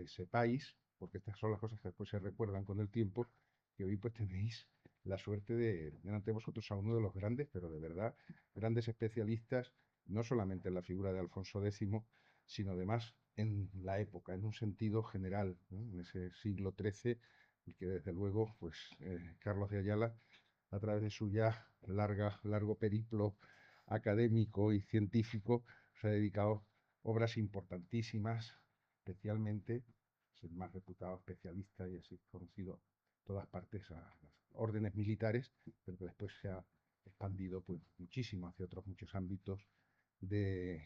sepáis, porque estas son las cosas que después se recuerdan con el tiempo, que hoy pues tenéis la suerte de tener ante vosotros a uno de los grandes, pero de verdad, grandes especialistas, no solamente en la figura de Alfonso X, sino además en la época, en un sentido general, ¿no? En ese siglo XIII, y que desde luego, pues Carlos de Ayala, a través de su ya largo periplo académico y científico, se ha dedicado obras importantísimas, especialmente, es el más reputado especialista y así conocido en todas partes a las órdenes militares, pero que después se ha expandido pues, muchísimo hacia otros muchos ámbitos del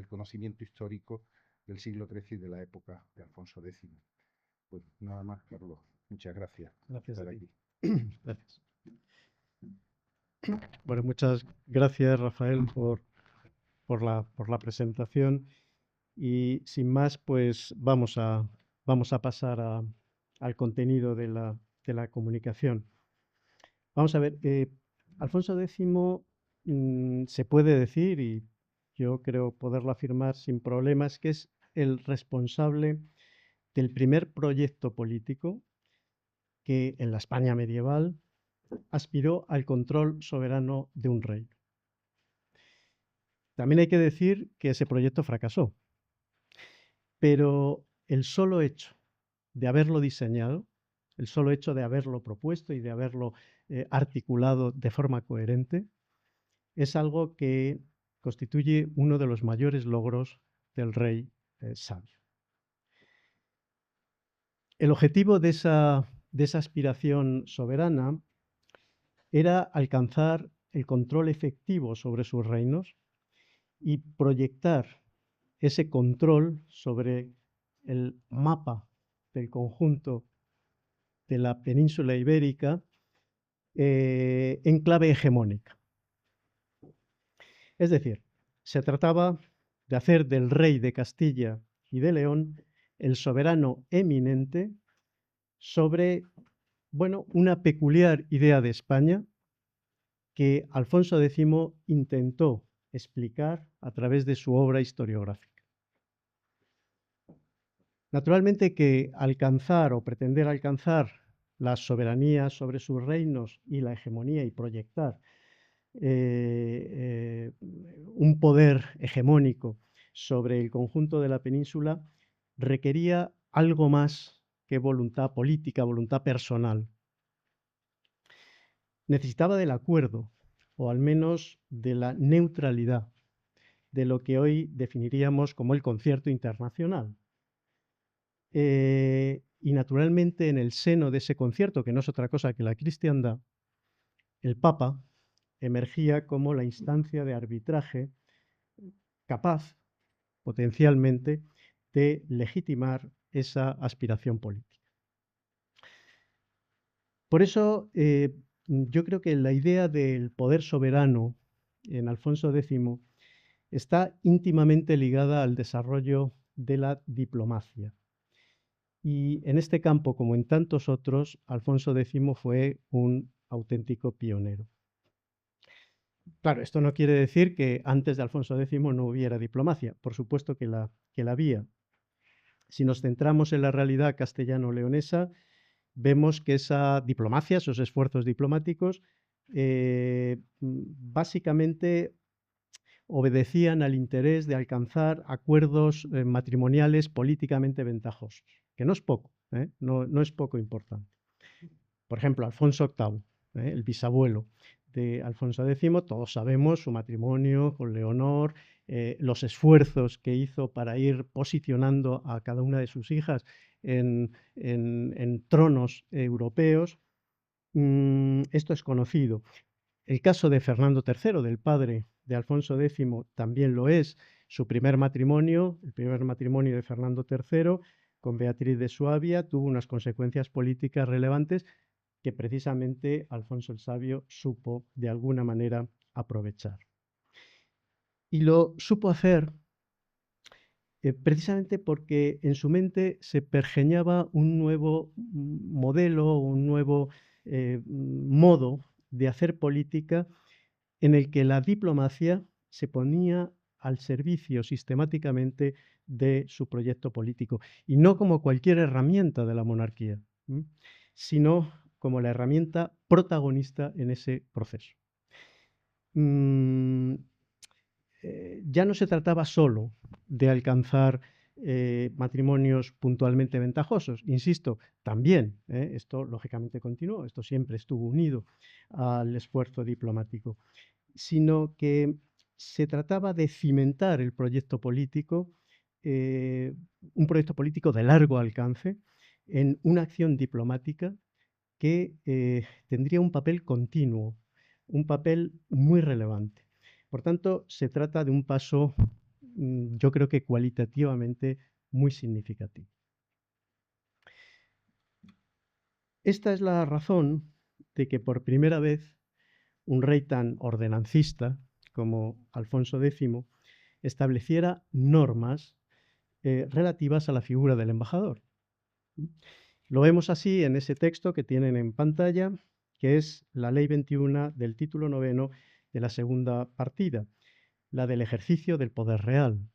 conocimiento histórico del siglo XIII y de la época de Alfonso X. Pues nada más, Carlos. Muchas gracias por Gracias a estar ti. aquí. Gracias. Bueno, muchas gracias, Rafael, por la presentación. Y sin más, pues vamos a pasar al contenido de la comunicación. Vamos a ver, Alfonso X se puede decir, y yo creo poderlo afirmar sin problemas, que es el responsable del primer proyecto político que en la España medieval aspiró al control soberano de un reino. También hay que decir que ese proyecto fracasó, pero el solo hecho de haberlo diseñado, el solo hecho de haberlo propuesto y de haberlo articulado de forma coherente, es algo que constituye uno de los mayores logros del rey sabio. El objetivo de esa aspiración soberana era alcanzar el control efectivo sobre sus reinos y proyectar ese control sobre el mapa del conjunto de la península ibérica en clave hegemónica. Es decir, se trataba de hacer del rey de Castilla y de León el soberano eminente sobre, bueno, una peculiar idea de España que Alfonso X intentó explicar a través de su obra historiográfica. Naturalmente que alcanzar o pretender alcanzar la soberanía sobre sus reinos y la hegemonía y proyectar un poder hegemónico sobre el conjunto de la península requería algo más que voluntad política, voluntad personal. Necesitaba del acuerdo, o al menos de la neutralidad, de lo que hoy definiríamos como el concierto internacional. Y naturalmente en el seno de ese concierto, que no es otra cosa que la cristiandad, el Papa emergía como la instancia de arbitraje capaz, potencialmente, de legitimar esa aspiración política. Por eso, yo creo que la idea del poder soberano en Alfonso X está íntimamente ligada al desarrollo de la diplomacia. Y en este campo, como en tantos otros, Alfonso X fue un auténtico pionero. Claro, esto no quiere decir que antes de Alfonso X no hubiera diplomacia, por supuesto que la había. Si nos centramos en la realidad castellano-leonesa, vemos que esa diplomacia, esos esfuerzos diplomáticos, básicamente obedecían al interés de alcanzar acuerdos matrimoniales políticamente ventajosos, que no es poco, no es poco importante. Por ejemplo, Alfonso VIII, el bisabuelo de Alfonso X, todos sabemos su matrimonio con Leonor, los esfuerzos que hizo para ir posicionando a cada una de sus hijas en tronos europeos. Esto es conocido. El caso de Fernando III, del padre de Alfonso X, también lo es. Su primer matrimonio, el primer matrimonio de Fernando III con Beatriz de Suabia, tuvo unas consecuencias políticas relevantes que precisamente Alfonso el Sabio supo de alguna manera aprovechar. Y lo supo hacer precisamente porque en su mente se pergeñaba un nuevo modelo, un nuevo modo de hacer política en el que la diplomacia se ponía al servicio sistemáticamente de su proyecto político, y no como cualquier herramienta de la monarquía, sino como la herramienta protagonista en ese proceso. Ya no se trataba solo de alcanzar matrimonios puntualmente ventajosos, insisto, también, esto lógicamente continuó, esto siempre estuvo unido al esfuerzo diplomático, sino que se trataba de cimentar el proyecto político, un proyecto político de largo alcance, en una acción diplomática que tendría un papel continuo, un papel muy relevante. Por tanto, se trata de un paso, yo creo que cualitativamente muy significativo. Esta es la razón de que por primera vez un rey tan ordenancista como Alfonso X estableciera normas relativas a la figura del embajador. Lo vemos así en ese texto que tienen en pantalla, que es la Ley 21 del título 9 de la segunda partida, la del ejercicio del poder real.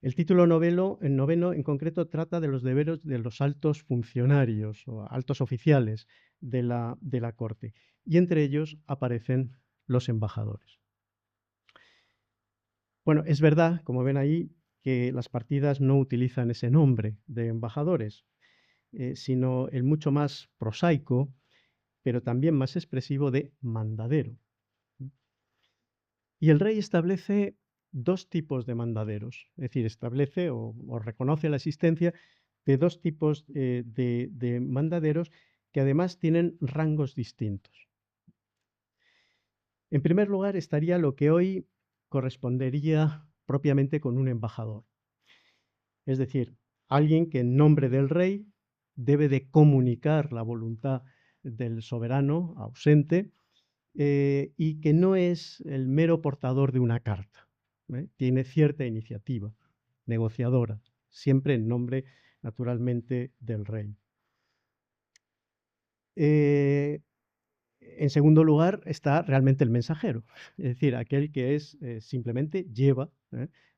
El título noveno en concreto trata de los deberes de los altos funcionarios o altos oficiales de la corte, y entre ellos aparecen los embajadores. Bueno, es verdad, como ven ahí, que las partidas no utilizan ese nombre de embajadores, sino el mucho más prosaico, pero también más expresivo, de mandadero. Y el rey establece dos tipos de mandaderos, es decir, establece o reconoce la existencia de dos tipos de mandaderos que además tienen rangos distintos. En primer lugar estaría lo que hoy correspondería propiamente con un embajador, es decir, alguien que en nombre del rey debe de comunicar la voluntad del soberano ausente y que no es el mero portador de una carta. Tiene cierta iniciativa negociadora, siempre en nombre, naturalmente, del rey. En segundo lugar está realmente el mensajero, es decir, aquel que es simplemente lleva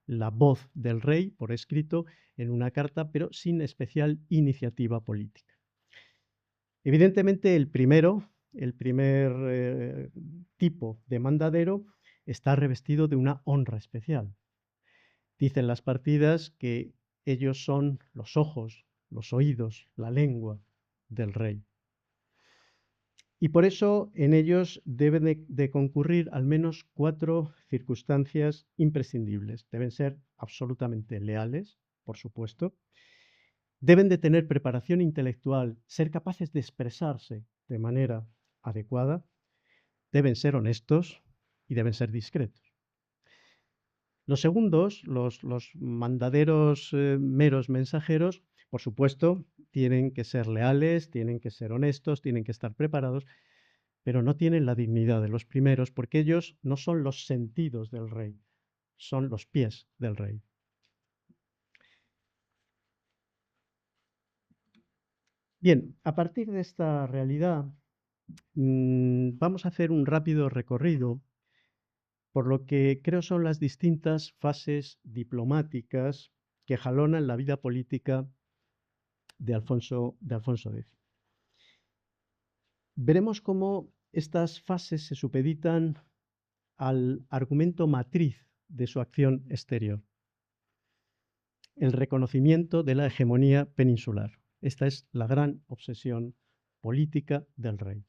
la voz del rey por escrito en una carta, pero sin especial iniciativa política. Evidentemente, el primer tipo de mandadero está revestido de una honra especial. Dicen las partidas que ellos son los ojos, los oídos, la lengua del rey. Y por eso en ellos deben de concurrir al menos 4 circunstancias imprescindibles. Deben ser absolutamente leales, por supuesto. Deben de tener preparación intelectual, ser capaces de expresarse de manera adecuada. Deben ser honestos y deben ser discretos. Los segundos, los mandaderos meros mensajeros, por supuesto, tienen que ser leales, tienen que ser honestos, tienen que estar preparados, pero no tienen la dignidad de los primeros porque ellos no son los sentidos del rey, son los pies del rey. Bien, a partir de esta realidad, vamos a hacer un rápido recorrido por lo que creo son las distintas fases diplomáticas que jalonan la vida política de Alfonso X. Veremos cómo estas fases se supeditan al argumento matriz de su acción exterior, el reconocimiento de la hegemonía peninsular. Esta es la gran obsesión política del rey.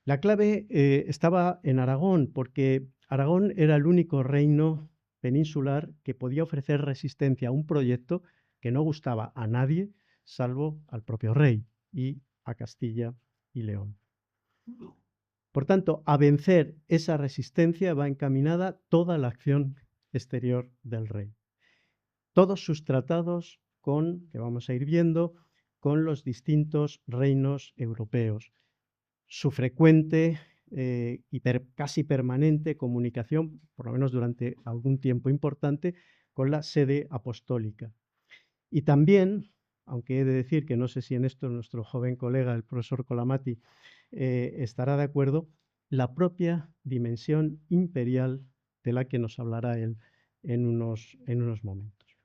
La clave estaba en Aragón, porque Aragón era el único reino peninsular que podía ofrecer resistencia a un proyecto que no gustaba a nadie, salvo al propio rey y a Castilla y León. Por tanto, a vencer esa resistencia va encaminada toda la acción exterior del rey. Todos sus tratados que vamos a ir viendo, con los distintos reinos europeos. Su frecuente y casi permanente comunicación, por lo menos durante algún tiempo importante, con la sede apostólica. Y también, aunque he de decir que no sé si en esto nuestro joven colega, el profesor Colamati, estará de acuerdo, la propia dimensión imperial de la que nos hablará él en unos momentos.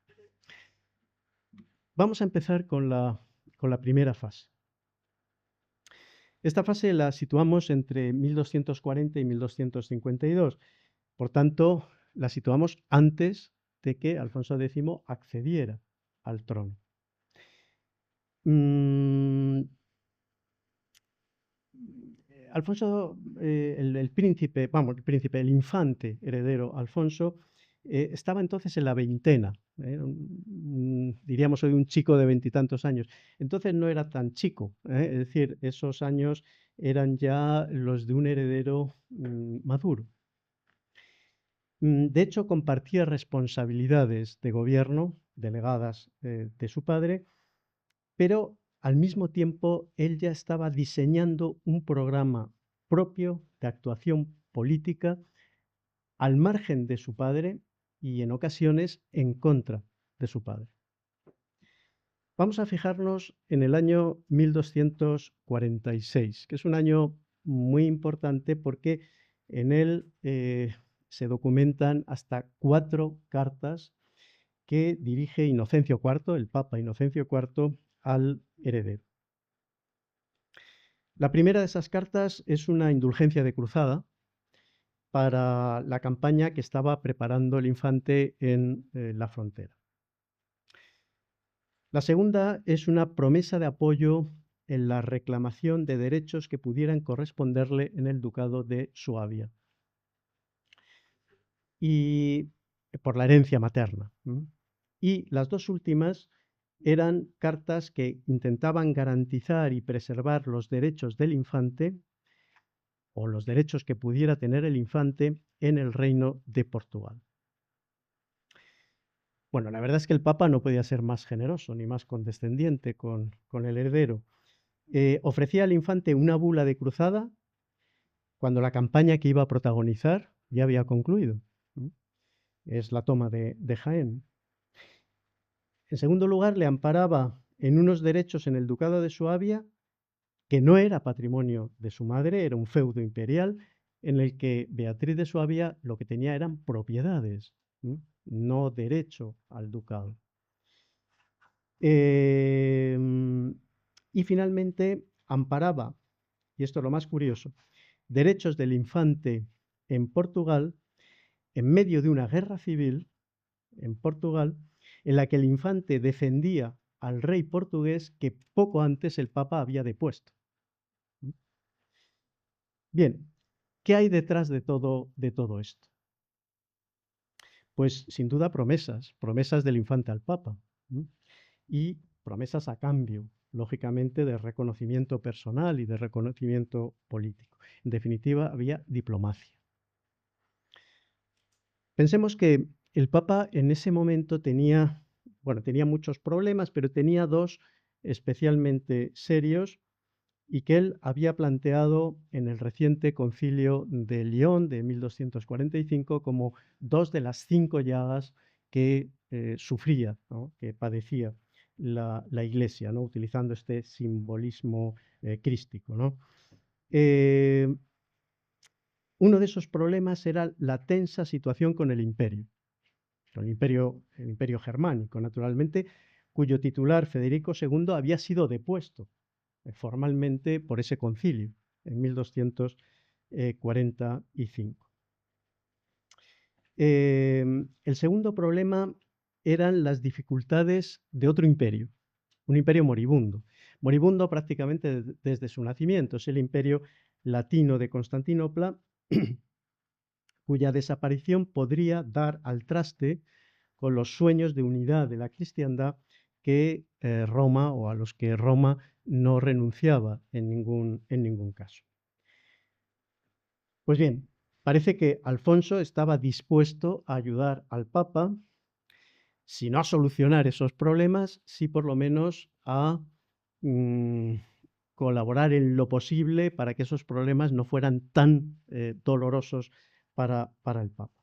Vamos a empezar con la primera fase. Esta fase la situamos entre 1240 y 1252. Por tanto, la situamos antes de que Alfonso X accediera al trono. Alfonso, el príncipe, vamos, el infante heredero Alfonso, estaba entonces en la veintena, diríamos hoy un chico de veintitantos años. Entonces no era tan chico, es decir, esos años eran ya los de un heredero maduro. De hecho, compartía responsabilidades de gobierno delegadas de su padre, pero al mismo tiempo él ya estaba diseñando un programa propio de actuación política al margen de su padre y en ocasiones en contra de su padre. Vamos a fijarnos en el año 1246, que es un año muy importante porque en él se documentan hasta 4 cartas que dirige Inocencio IV, el Papa Inocencio IV, al heredero. La primera de esas cartas es una indulgencia de cruzada para la campaña que estaba preparando el infante en la frontera. La segunda es una promesa de apoyo en la reclamación de derechos que pudieran corresponderle en el ducado de Suabia y por la herencia materna. Y las dos últimas eran cartas que intentaban garantizar y preservar los derechos del infante o los derechos que pudiera tener el infante en el reino de Portugal. Bueno, la verdad es que el Papa no podía ser más generoso ni más condescendiente con el heredero. Ofrecía al infante una bula de cruzada cuando la campaña que iba a protagonizar ya había concluido. Es la toma de Jaén. En segundo lugar, le amparaba en unos derechos en el ducado de Suabia que no era patrimonio de su madre, era un feudo imperial en el que Beatriz de Suabia lo que tenía eran propiedades, no derecho al ducado. Y finalmente amparaba, y esto es lo más curioso, derechos del infante en Portugal en medio de una guerra civil en Portugal en la que el infante defendía al rey portugués que poco antes el Papa había depuesto. Bien, ¿qué hay detrás de todo esto? Pues sin duda promesas del infante al Papa y promesas a cambio, lógicamente, de reconocimiento personal y de reconocimiento político. En definitiva, había diplomacia. Pensemos que el Papa en ese momento tenía muchos problemas, pero tenía dos especialmente serios y que él había planteado en el reciente concilio de León de 1245 como dos de las 5 llagas que sufría, ¿no?, que padecía la Iglesia, ¿no?, utilizando este simbolismo crístico, ¿no? Uno de esos problemas era la tensa situación con el imperio germánico, naturalmente, cuyo titular Federico II había sido depuesto formalmente por ese concilio en 1245. El segundo problema eran las dificultades de otro imperio, un imperio moribundo prácticamente desde su nacimiento. Es el imperio latino de Constantinopla, cuya desaparición podría dar al traste con los sueños de unidad de la cristiandad que Roma o a los que Roma no renunciaba en ningún caso. Pues bien, parece que Alfonso estaba dispuesto a ayudar al Papa, si no a solucionar esos problemas, sí por lo menos a colaborar en lo posible para que esos problemas no fueran tan dolorosos para el Papa.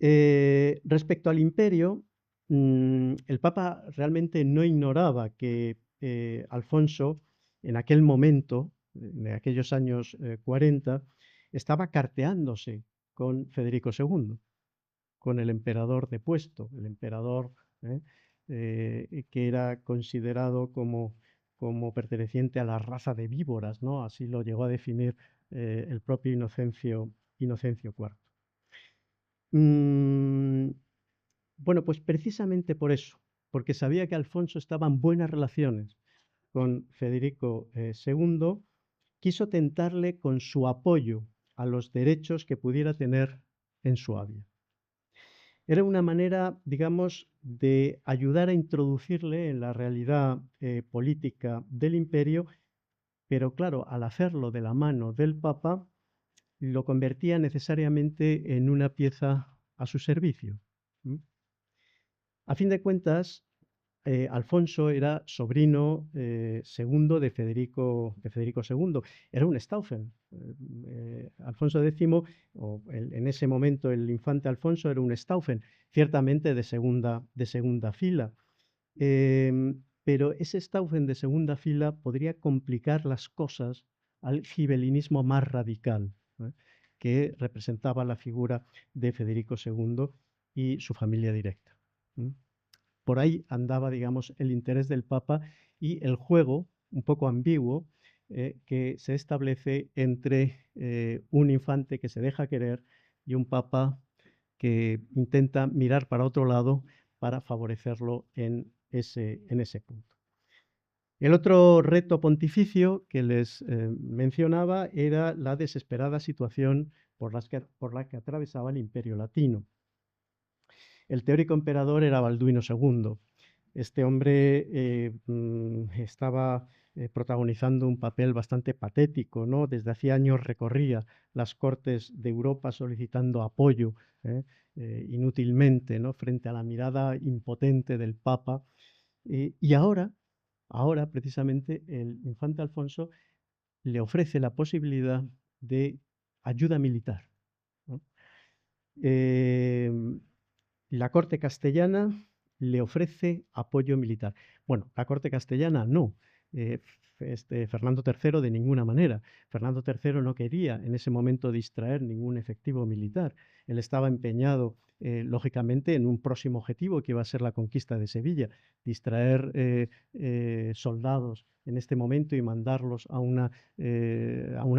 Respecto al imperio, el Papa realmente no ignoraba que Alfonso, en aquel momento, en aquellos años 40, estaba carteándose con Federico II. con el emperador depuesto, el emperador que era considerado como perteneciente a la raza de víboras, ¿no? Así lo llegó a definir el propio Inocencio IV. Bueno, pues precisamente por eso, porque sabía que Alfonso estaba en buenas relaciones con Federico II, quiso tentarle con su apoyo a los derechos que pudiera tener en Suabia. Era una manera, digamos, de ayudar a introducirle en la realidad política del imperio, pero claro, al hacerlo de la mano del Papa, lo convertía necesariamente en una pieza a su servicio. A fin de cuentas, Alfonso era sobrino segundo de Federico II. Era un Stauffen. Alfonso X, en ese momento el infante Alfonso era un Stauffen, ciertamente de segunda fila. Pero ese Stauffen de segunda fila podría complicar las cosas al gibelinismo más radical, que representaba la figura de Federico II y su familia directa. Por ahí andaba, digamos, el interés del Papa y el juego, un poco ambiguo, que se establece entre un infante que se deja querer y un Papa que intenta mirar para otro lado para favorecerlo en ese punto. El otro reto pontificio que les mencionaba era la desesperada situación por la que atravesaba el Imperio Latino. El teórico emperador era Balduino II. Este hombre estaba protagonizando un papel bastante patético, ¿no? Desde hacía años recorría las cortes de Europa solicitando apoyo inútilmente, ¿no? Frente a la mirada impotente del Papa. Y ahora, precisamente, el infante Alfonso le ofrece la posibilidad de ayuda militar, ¿no? La corte castellana le ofrece apoyo militar. Bueno, la corte castellana no. Fernando III de ninguna manera. Fernando III no quería en ese momento distraer ningún efectivo militar. Él estaba empeñado, lógicamente, en un próximo objetivo que iba a ser la conquista de Sevilla, distraer soldados en este momento y mandarlos a una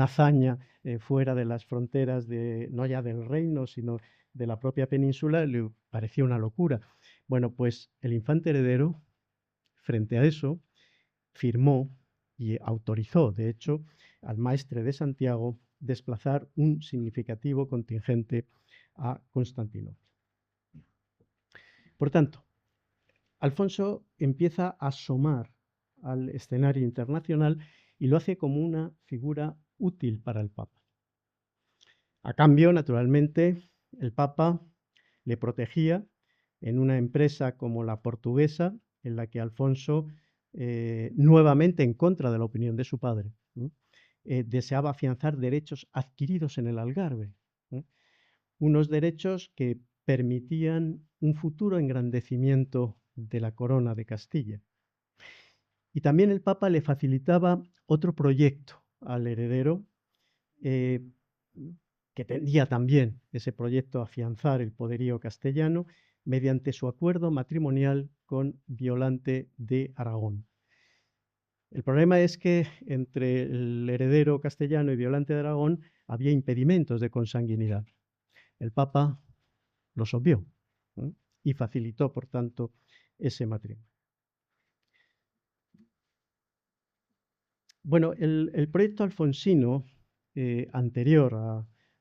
hazaña fuera de las fronteras, no ya del reino, sino de la propia península, le parecía una locura. Bueno, pues el infante heredero, frente a eso, firmó y autorizó, de hecho, al maestre de Santiago desplazar un significativo contingente a Constantinopla. Por tanto, Alfonso empieza a asomar al escenario internacional y lo hace como una figura útil para el Papa. A cambio, naturalmente, el Papa le protegía en una empresa como la portuguesa, en la que Alfonso, nuevamente en contra de la opinión de su padre, deseaba afianzar derechos adquiridos en el Algarve, unos derechos que permitían un futuro engrandecimiento de la corona de Castilla. Y también el Papa le facilitaba otro proyecto al heredero, que tendía también ese proyecto a afianzar el poderío castellano mediante su acuerdo matrimonial con Violante de Aragón. El problema es que entre el heredero castellano y Violante de Aragón había impedimentos de consanguinidad. El Papa los obvió, y facilitó, por tanto, ese matrimonio. Bueno, el proyecto alfonsino, anterior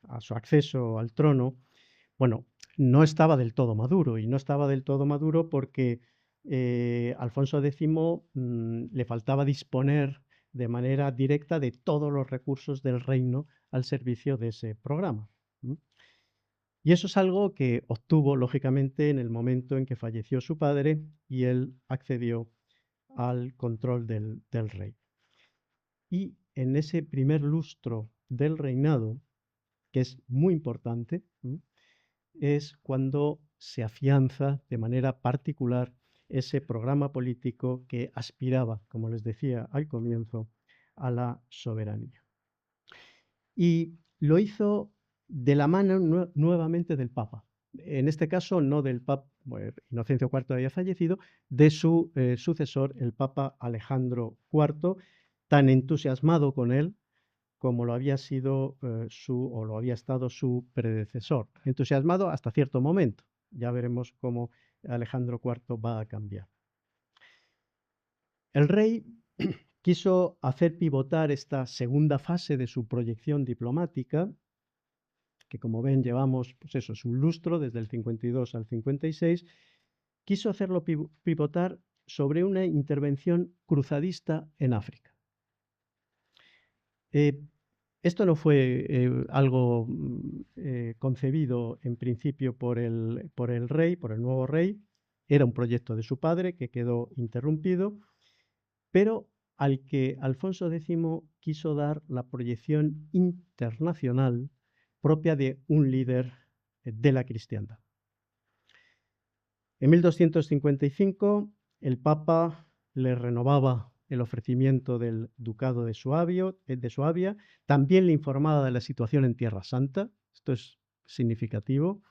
a su acceso al trono, bueno, no estaba del todo maduro, y no estaba del todo maduro porque Alfonso X le faltaba disponer de manera directa de todos los recursos del reino al servicio de ese programa. Y eso es algo que obtuvo, lógicamente, en el momento en que falleció su padre y él accedió al control del rey. Y en ese primer lustro del reinado, que es muy importante, es cuando se afianza de manera particular ese programa político que aspiraba, como les decía al comienzo, a la soberanía. Y lo hizo de la mano nuevamente del Papa. en este caso no del Papa, Inocencio IV había fallecido, de su sucesor, el Papa Alejandro IV, tan entusiasmado con él como lo había sido o lo había estado su predecesor. Entusiasmado hasta cierto momento. Ya veremos cómo Alejandro IV va a cambiar. El rey quiso hacer pivotar esta segunda fase de su proyección diplomática, que como ven llevamos, pues eso, es un lustro desde el 52 al 56, quiso hacerlo pivotar sobre una intervención cruzadista en África. Esto no fue algo concebido en principio por el rey, por el nuevo rey, era un proyecto de su padre que quedó interrumpido, pero al que Alfonso X quiso dar la proyección internacional propia de un líder de la cristiandad. En 1255 el Papa le renovaba el ofrecimiento del ducado de Suabia, también le informaba de la situación en Tierra Santa, esto es significativo,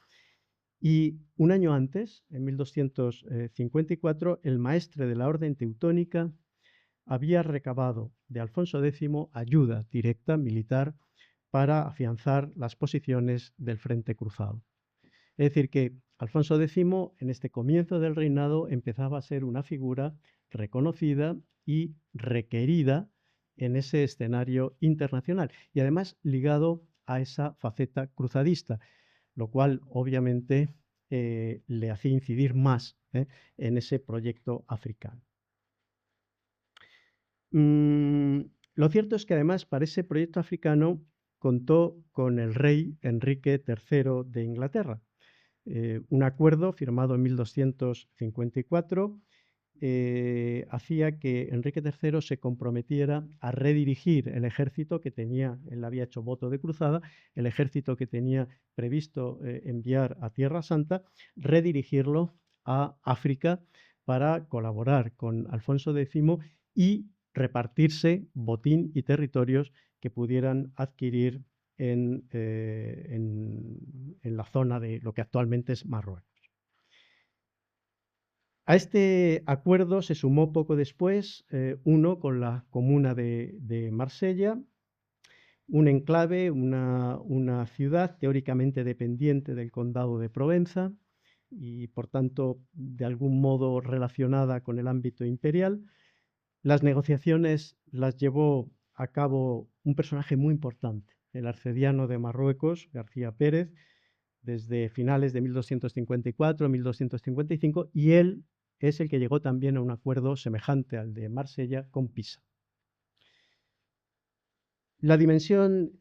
y un año antes, en 1254, el maestre de la Orden Teutónica había recabado de Alfonso X ayuda directa militar para afianzar las posiciones del Frente Cruzado. Es decir, que Alfonso X, en este comienzo del reinado, empezaba a ser una figura reconocida y requerida en ese escenario internacional y además ligado a esa faceta cruzadista, lo cual obviamente le hacía incidir más en ese proyecto africano. Lo cierto es que además para ese proyecto africano contó con el rey Enrique III de Inglaterra. Un acuerdo firmado en 1254 hacía que Enrique III se comprometiera a redirigir el ejército que tenía, él había hecho voto de cruzada, el ejército que tenía previsto enviar a Tierra Santa, redirigirlo a África para colaborar con Alfonso X y repartirse botín y territorios que pudieran adquirir en la zona de lo que actualmente es Marruecos. A este acuerdo se sumó poco después uno con la comuna de Marsella, un enclave, una ciudad teóricamente dependiente del condado de Provenza y por tanto de algún modo relacionada con el ámbito imperial. Las negociaciones las llevó a cabo un personaje muy importante, el arcediano de Marruecos, García Pérez, desde finales de 1254, 1255, y él es el que llegó también a un acuerdo semejante al de Marsella con Pisa. La dimensión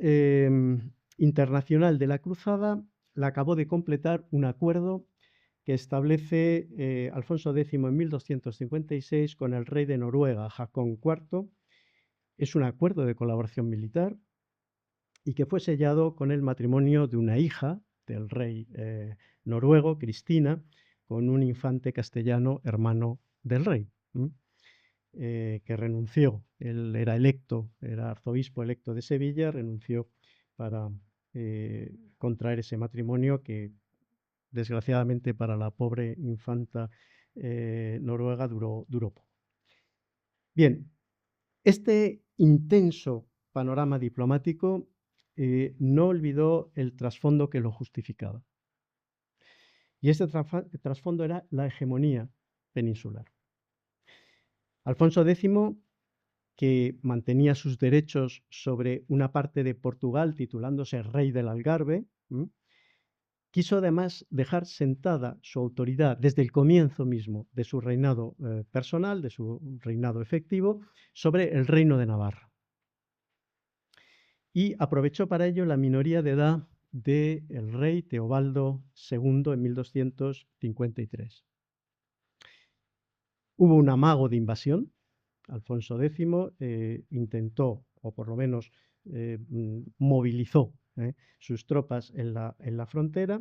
internacional de la cruzada la acabó de completar un acuerdo que establece Alfonso X en 1256 con el rey de Noruega, Haakon IV. Es un acuerdo de colaboración militar y que fue sellado con el matrimonio de una hija del rey noruego, Cristina, con un infante castellano hermano del rey, que renunció. Él era electo, era arzobispo electo de Sevilla, renunció para contraer ese matrimonio que desgraciadamente para la pobre infanta noruega duró poco. Bien, este intenso panorama diplomático no olvidó el trasfondo que lo justificaba. Y este trasfondo era la hegemonía peninsular. Alfonso X, que mantenía sus derechos sobre una parte de Portugal titulándose rey del Algarve, quiso además dejar sentada su autoridad desde el comienzo mismo de su reinado personal, de su reinado efectivo, sobre el reino de Navarra. Y aprovechó para ello la minoría de edad del rey Teobaldo II en 1253. Hubo un amago de invasión. Alfonso X intentó, o por lo menos movilizó sus tropas en la frontera,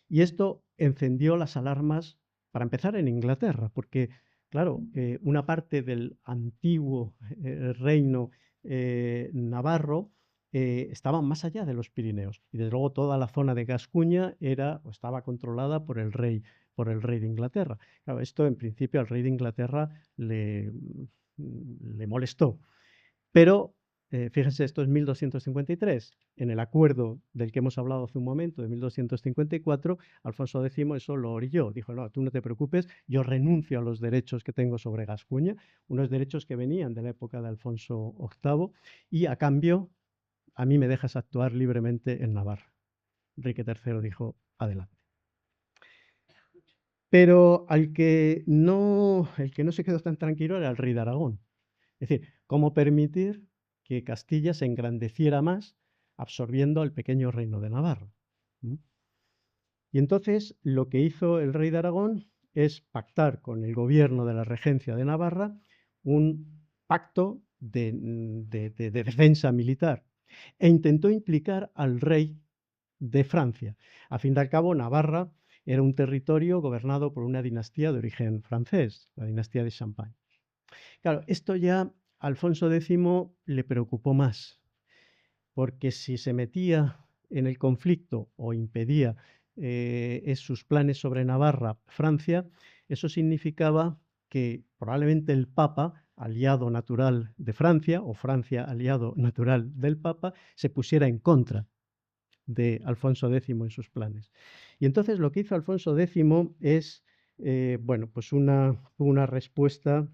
y esto encendió las alarmas, para empezar, en Inglaterra, porque, claro, una parte del antiguo reino navarro estaban más allá de los Pirineos. Y desde luego toda la zona de Gascuña era o estaba controlada por el rey de Inglaterra. Claro, esto en principio al rey de Inglaterra le molestó. Pero fíjense, esto es 1253. En el acuerdo del que hemos hablado hace un momento, de 1254, Alfonso X eso lo orilló. Dijo, no, tú no te preocupes, yo renuncio a los derechos que tengo sobre Gascuña, unos derechos que venían de la época de Alfonso VIII, y a cambio, a mí me dejas actuar libremente en Navarra. Enrique III dijo, adelante. Pero el que no se quedó tan tranquilo era el rey de Aragón. Es decir, cómo permitir que Castilla se engrandeciera más absorbiendo al pequeño reino de Navarra. Y entonces lo que hizo el rey de Aragón es pactar con el gobierno de la regencia de Navarra un pacto de defensa militar e intentó implicar al rey de Francia. A fin de al cabo, Navarra era un territorio gobernado por una dinastía de origen francés, la dinastía de Champagne. Claro, esto ya a Alfonso X le preocupó más, porque si se metía en el conflicto o impedía sus planes sobre Navarra, Francia, eso significaba que probablemente el Papa, aliado natural de Francia, o Francia, aliado natural del Papa, se pusiera en contra de Alfonso X en sus planes. Y entonces lo que hizo Alfonso X es, bueno, pues una respuesta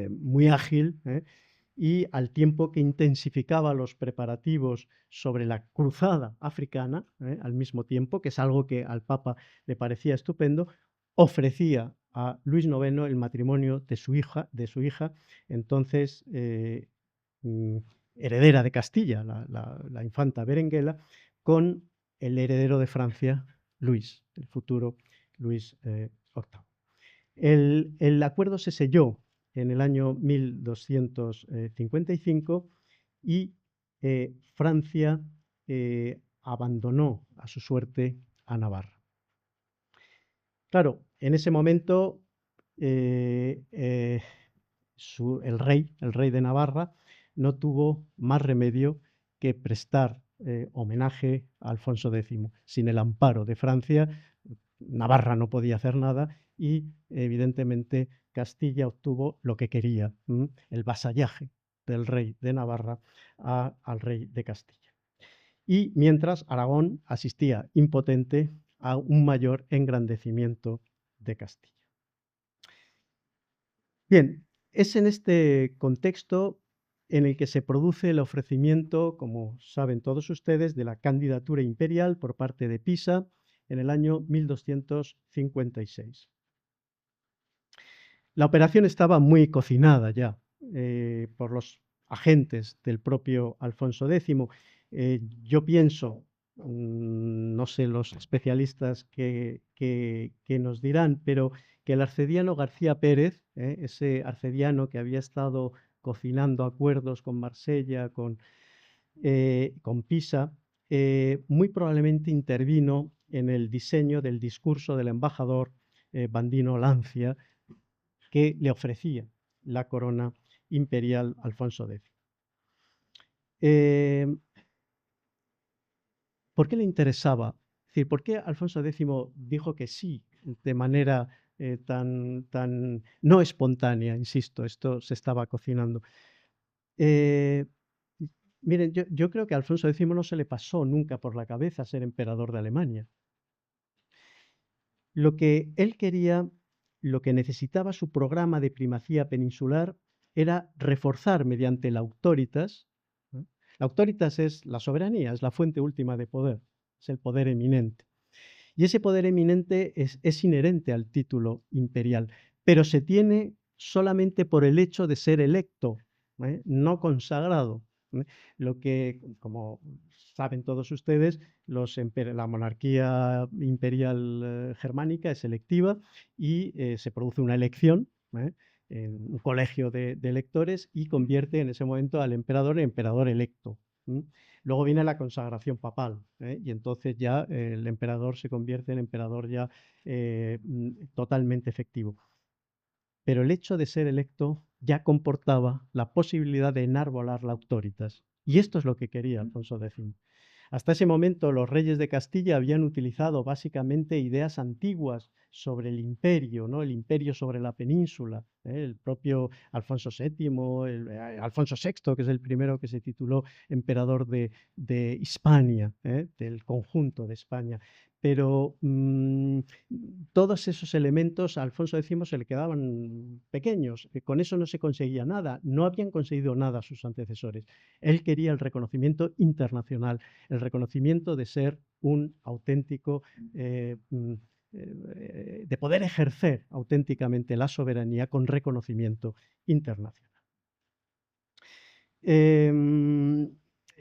muy ágil, y al tiempo que intensificaba los preparativos sobre la cruzada africana, al mismo tiempo, que es algo que al Papa le parecía estupendo, ofrecía a Luis IX el matrimonio de su hija entonces heredera de Castilla, la infanta Berenguela, con el heredero de Francia, Luis, el futuro Luis VIII. El acuerdo se selló en el año 1255 y Francia abandonó a su suerte a Navarra. Claro, en ese momento el rey de Navarra, no tuvo más remedio que prestar homenaje a Alfonso X. Sin el amparo de Francia, Navarra no podía hacer nada y evidentemente Castilla obtuvo lo que quería, el vasallaje del rey de Navarra al rey de Castilla. Y mientras Aragón asistía impotente a un mayor engrandecimiento de Castilla. Bien, es en este contexto en el que se produce el ofrecimiento, como saben todos ustedes, de la candidatura imperial por parte de Pisa en el año 1256. La operación estaba muy cocinada ya por los agentes del propio Alfonso X. Yo pienso, no sé los especialistas que nos dirán, pero que el arcediano García Pérez, ese arcediano que había estado cocinando acuerdos con Marsella, con Pisa, muy probablemente intervino en el diseño del discurso del embajador Bandino Lancia, que le ofrecía la corona imperial a Alfonso X. ¿Por qué le interesaba? Es decir, ¿por qué Alfonso X dijo que sí de manera tan no espontánea? Insisto, esto se estaba cocinando. Miren, yo creo que a Alfonso X no se le pasó nunca por la cabeza ser emperador de Alemania. Lo que él quería, lo que necesitaba su programa de primacía peninsular era reforzar mediante la autoritas. La autoritas es la soberanía, es la fuente última de poder, es el poder eminente. Y ese poder eminente es inherente al título imperial, pero se tiene solamente por el hecho de ser electo, no consagrado. Lo que, como saben todos ustedes, la monarquía imperial germánica es electiva y se produce una elección en un colegio de electores y convierte en ese momento al emperador en emperador electo. Luego viene la consagración papal y entonces ya el emperador se convierte en emperador ya totalmente efectivo. Pero el hecho de ser electo ya comportaba la posibilidad de enarbolar la autoritas, Y esto es lo que quería Alfonso X. Hasta ese momento los reyes de Castilla habían utilizado básicamente ideas antiguas sobre el imperio, ¿no? El imperio sobre la península. El propio Alfonso VII, Alfonso VI, que es el primero que se tituló emperador de Hispania, del conjunto de España. Pero todos esos elementos a Alfonso X se le quedaban pequeños. Con eso no se conseguía nada. No habían conseguido nada sus antecesores. Él quería el reconocimiento internacional, el reconocimiento de ser un auténtico, de poder ejercer auténticamente la soberanía con reconocimiento internacional.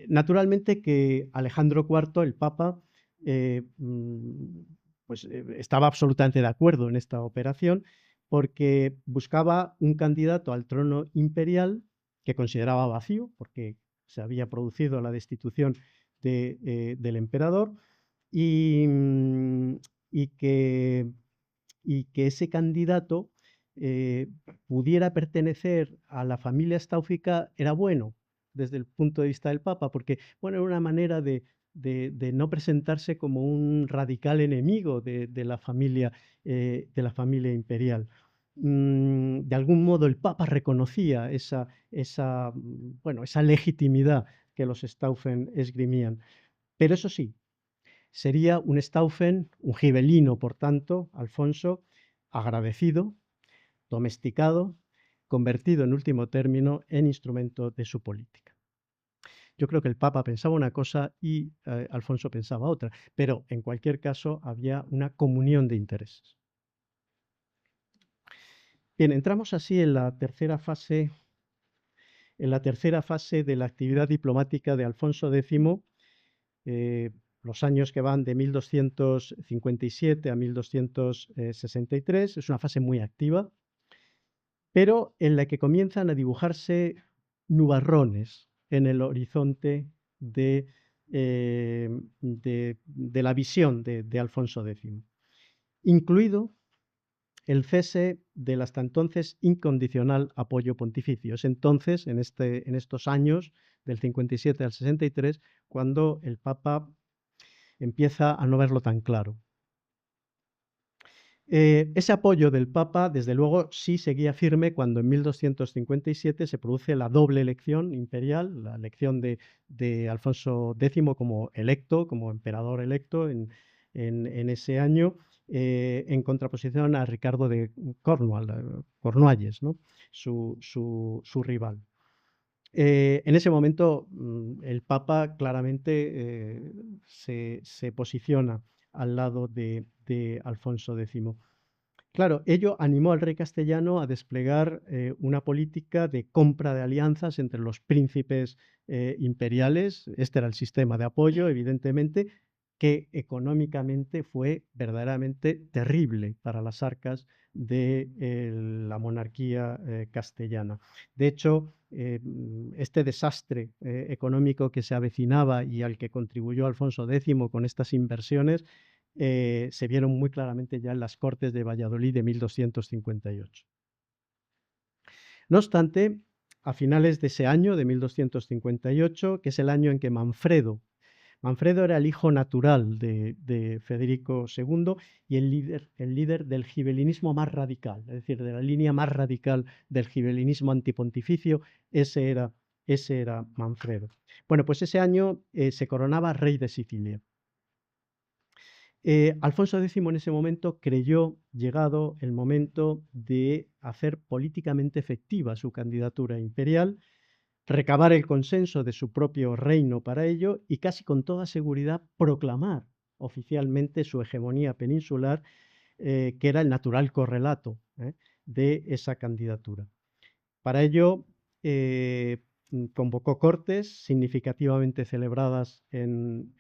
Naturalmente que Alejandro IV, el Papa, pues estaba absolutamente de acuerdo en esta operación porque buscaba un candidato al trono imperial que consideraba vacío, porque se había producido la destitución del emperador y, y que ese candidato pudiera pertenecer a la familia Stauffica era bueno desde el punto de vista del Papa, porque bueno, era una manera de no presentarse como un radical enemigo de la familia imperial. De algún modo el Papa reconocía esa legitimidad que los Stauffen esgrimían. Pero eso sí, sería un Stauffen, un gibelino, por tanto, Alfonso, agradecido, domesticado, convertido en último término en instrumento de su política. Yo creo que el Papa pensaba una cosa y Alfonso pensaba otra, pero en cualquier caso había una comunión de intereses. Bien, entramos así en la tercera fase de la actividad diplomática de Alfonso X, los años que van de 1257 a 1263. Es una fase muy activa, pero en la que comienzan a dibujarse nubarrones en el horizonte de la visión de Alfonso X, incluido el cese del hasta entonces incondicional apoyo pontificio. Es entonces, en estos años, del 57 al 63, cuando el Papa empieza a no verlo tan claro. Ese apoyo del Papa, desde luego, sí seguía firme cuando en 1257 se produce la doble elección imperial, la elección de Alfonso X como electo, como emperador electo en ese año, en contraposición a Ricardo de Cornualles, ¿no? su rival. En ese momento el Papa claramente se posiciona al lado de Alfonso X. Claro, ello animó al rey castellano a desplegar una política de compra de alianzas entre los príncipes imperiales. Este era el sistema de apoyo, evidentemente, que económicamente fue verdaderamente terrible para las arcas de la monarquía castellana. De hecho, este desastre económico que se avecinaba y al que contribuyó Alfonso X con estas inversiones se vieron muy claramente ya en las Cortes de Valladolid de 1258. No obstante, a finales de ese año, de 1258, que es el año en que Manfredo era el hijo natural de Federico II y el líder del gibelinismo más radical, es decir, de la línea más radical del gibelinismo antipontificio, ese era Manfredo. Bueno, pues ese año se coronaba rey de Sicilia. Alfonso X en ese momento creyó llegado el momento de hacer políticamente efectiva su candidatura imperial, recabar el consenso de su propio reino para ello y casi con toda seguridad proclamar oficialmente su hegemonía peninsular, que era el natural correlato de esa candidatura. Para ello convocó cortes significativamente celebradas en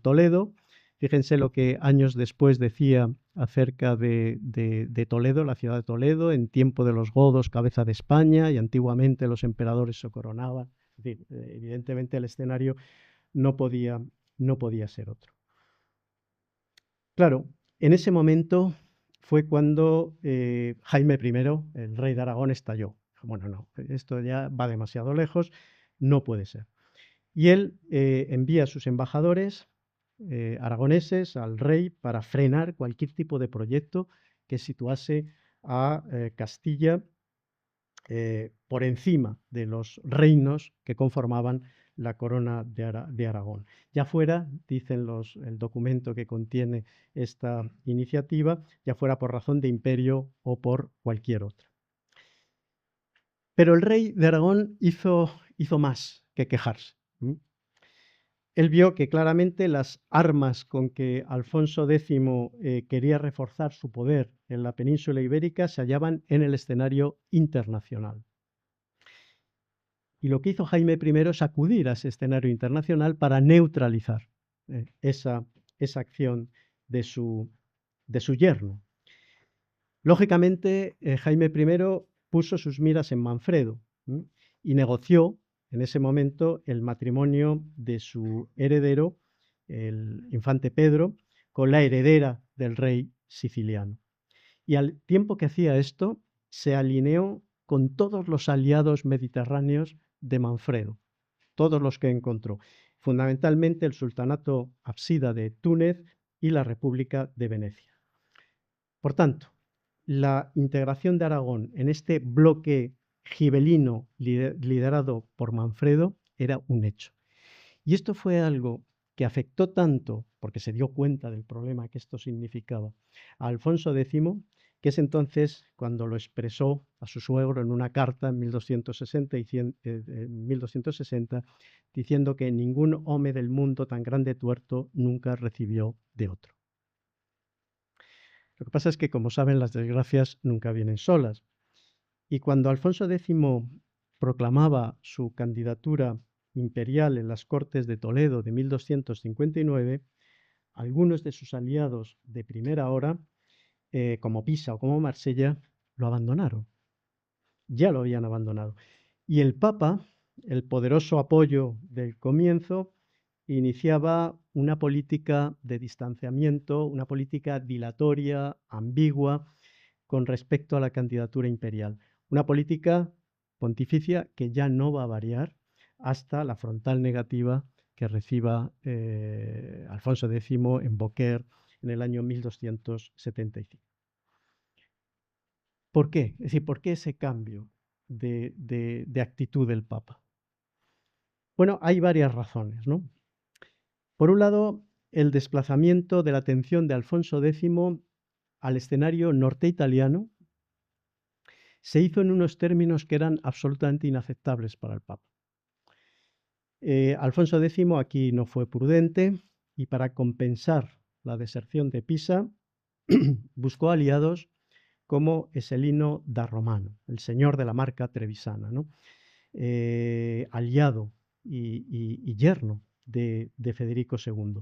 Toledo. Fíjense lo que años después decía acerca de Toledo, la ciudad de Toledo, en tiempo de los godos, cabeza de España, y antiguamente los emperadores se coronaban. Es decir, evidentemente el escenario no podía ser otro. Claro, en ese momento fue cuando Jaime I, el rey de Aragón, estalló. Bueno, no, esto ya va demasiado lejos, no puede ser. Y él envía a sus embajadores aragoneses al rey para frenar cualquier tipo de proyecto que situase a Castilla por encima de los reinos que conformaban la corona de Aragón. Ya fuera, dicen el documento que contiene esta iniciativa, ya fuera por razón de imperio o por cualquier otra. Pero el rey de Aragón hizo más que quejarse. Él vio que claramente las armas con que Alfonso X quería reforzar su poder en la península ibérica se hallaban en el escenario internacional. Y lo que hizo Jaime I es acudir a ese escenario internacional para neutralizar esa acción de su yerno. Lógicamente, Jaime I puso sus miras en Manfredo y negoció en ese momento el matrimonio de su heredero, el infante Pedro, con la heredera del rey siciliano. Y al tiempo que hacía esto, se alineó con todos los aliados mediterráneos de Manfredo, todos los que encontró, fundamentalmente el sultanato absida de Túnez y la República de Venecia. Por tanto, la integración de Aragón en este bloque gibelino liderado por Manfredo era un hecho. Y esto fue algo que afectó tanto, porque se dio cuenta del problema que esto significaba, a Alfonso X, que es entonces cuando lo expresó a su suegro en una carta en 1260, diciendo que ningún hombre del mundo tan grande tuerto nunca recibió de otro. Lo que pasa es que, como saben, las desgracias nunca vienen solas. Y cuando Alfonso X proclamaba su candidatura imperial en las Cortes de Toledo de 1259, algunos de sus aliados de primera hora, como Pisa o como Marsella, lo abandonaron. Ya lo habían abandonado. Y el Papa, el poderoso apoyo del comienzo, iniciaba una política de distanciamiento, una política dilatoria, ambigua, con respecto a la candidatura imperial. Una política pontificia que ya no va a variar hasta la frontal negativa que reciba Alfonso X en Beaucaire en el año 1275. ¿Por qué? Es decir, ¿por qué ese cambio de actitud del Papa? Bueno, hay varias razones, ¿no? Por un lado, el desplazamiento de la atención de Alfonso X al escenario norte italiano se hizo en unos términos que eran absolutamente inaceptables para el Papa. Alfonso X aquí no fue prudente y para compensar la deserción de Pisa buscó aliados como Eselino da Romano, el señor de la marca trevisana, ¿no? Aliado y yerno de Federico II.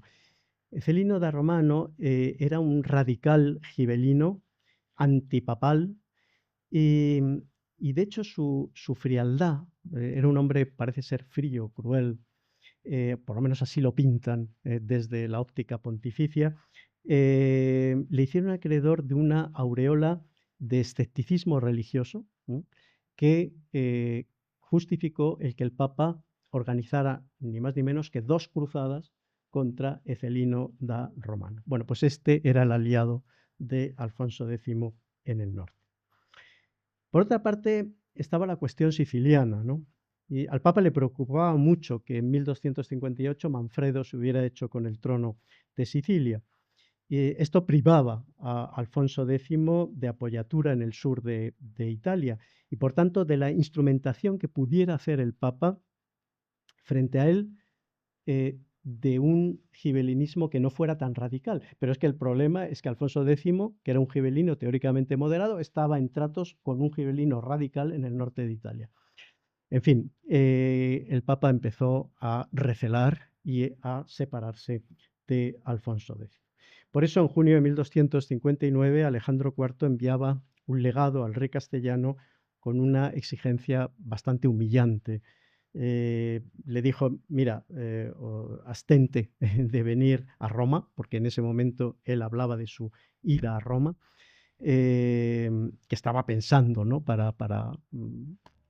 Eselino da Romano era un radical gibelino, antipapal, y de hecho su frialdad, era un hombre, parece ser frío, cruel, por lo menos así lo pintan desde la óptica pontificia, le hicieron acreedor de una aureola de escepticismo religioso que justificó el que el Papa organizara ni más ni menos que 2 cruzadas contra Ecelino da Romano. Bueno, pues este era el aliado de Alfonso X en el norte. Por otra parte, estaba la cuestión siciliana, ¿no? Y al Papa le preocupaba mucho que en 1258 Manfredo se hubiera hecho con el trono de Sicilia. Y esto privaba a Alfonso X de apoyatura en el sur de Italia y, por tanto, de la instrumentación que pudiera hacer el Papa frente a él de un gibelinismo que no fuera tan radical. Pero es que el problema es que Alfonso X, que era un gibelino teóricamente moderado, estaba en tratos con un gibelino radical en el norte de Italia. En fin, el Papa empezó a recelar y a separarse de Alfonso X. Por eso, en junio de 1259, Alejandro IV enviaba un legado al rey castellano con una exigencia bastante humillante. Le dijo, mira, abstente de venir a Roma, porque en ese momento él hablaba de su ida a Roma, que estaba pensando, ¿no? para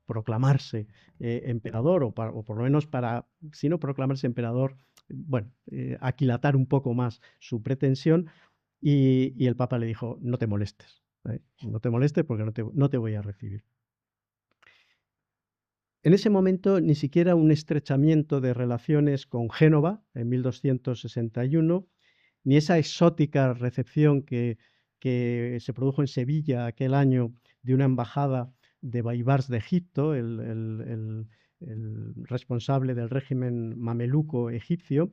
proclamarse emperador, o por lo menos para, si no proclamarse emperador, bueno, aquilatar un poco más su pretensión, y el Papa le dijo, no te molestes, no te molestes porque no te voy a recibir. En ese momento ni siquiera un estrechamiento de relaciones con Génova en 1261, ni esa exótica recepción que se produjo en Sevilla aquel año de una embajada de Baibars de Egipto, el responsable del régimen mameluco egipcio,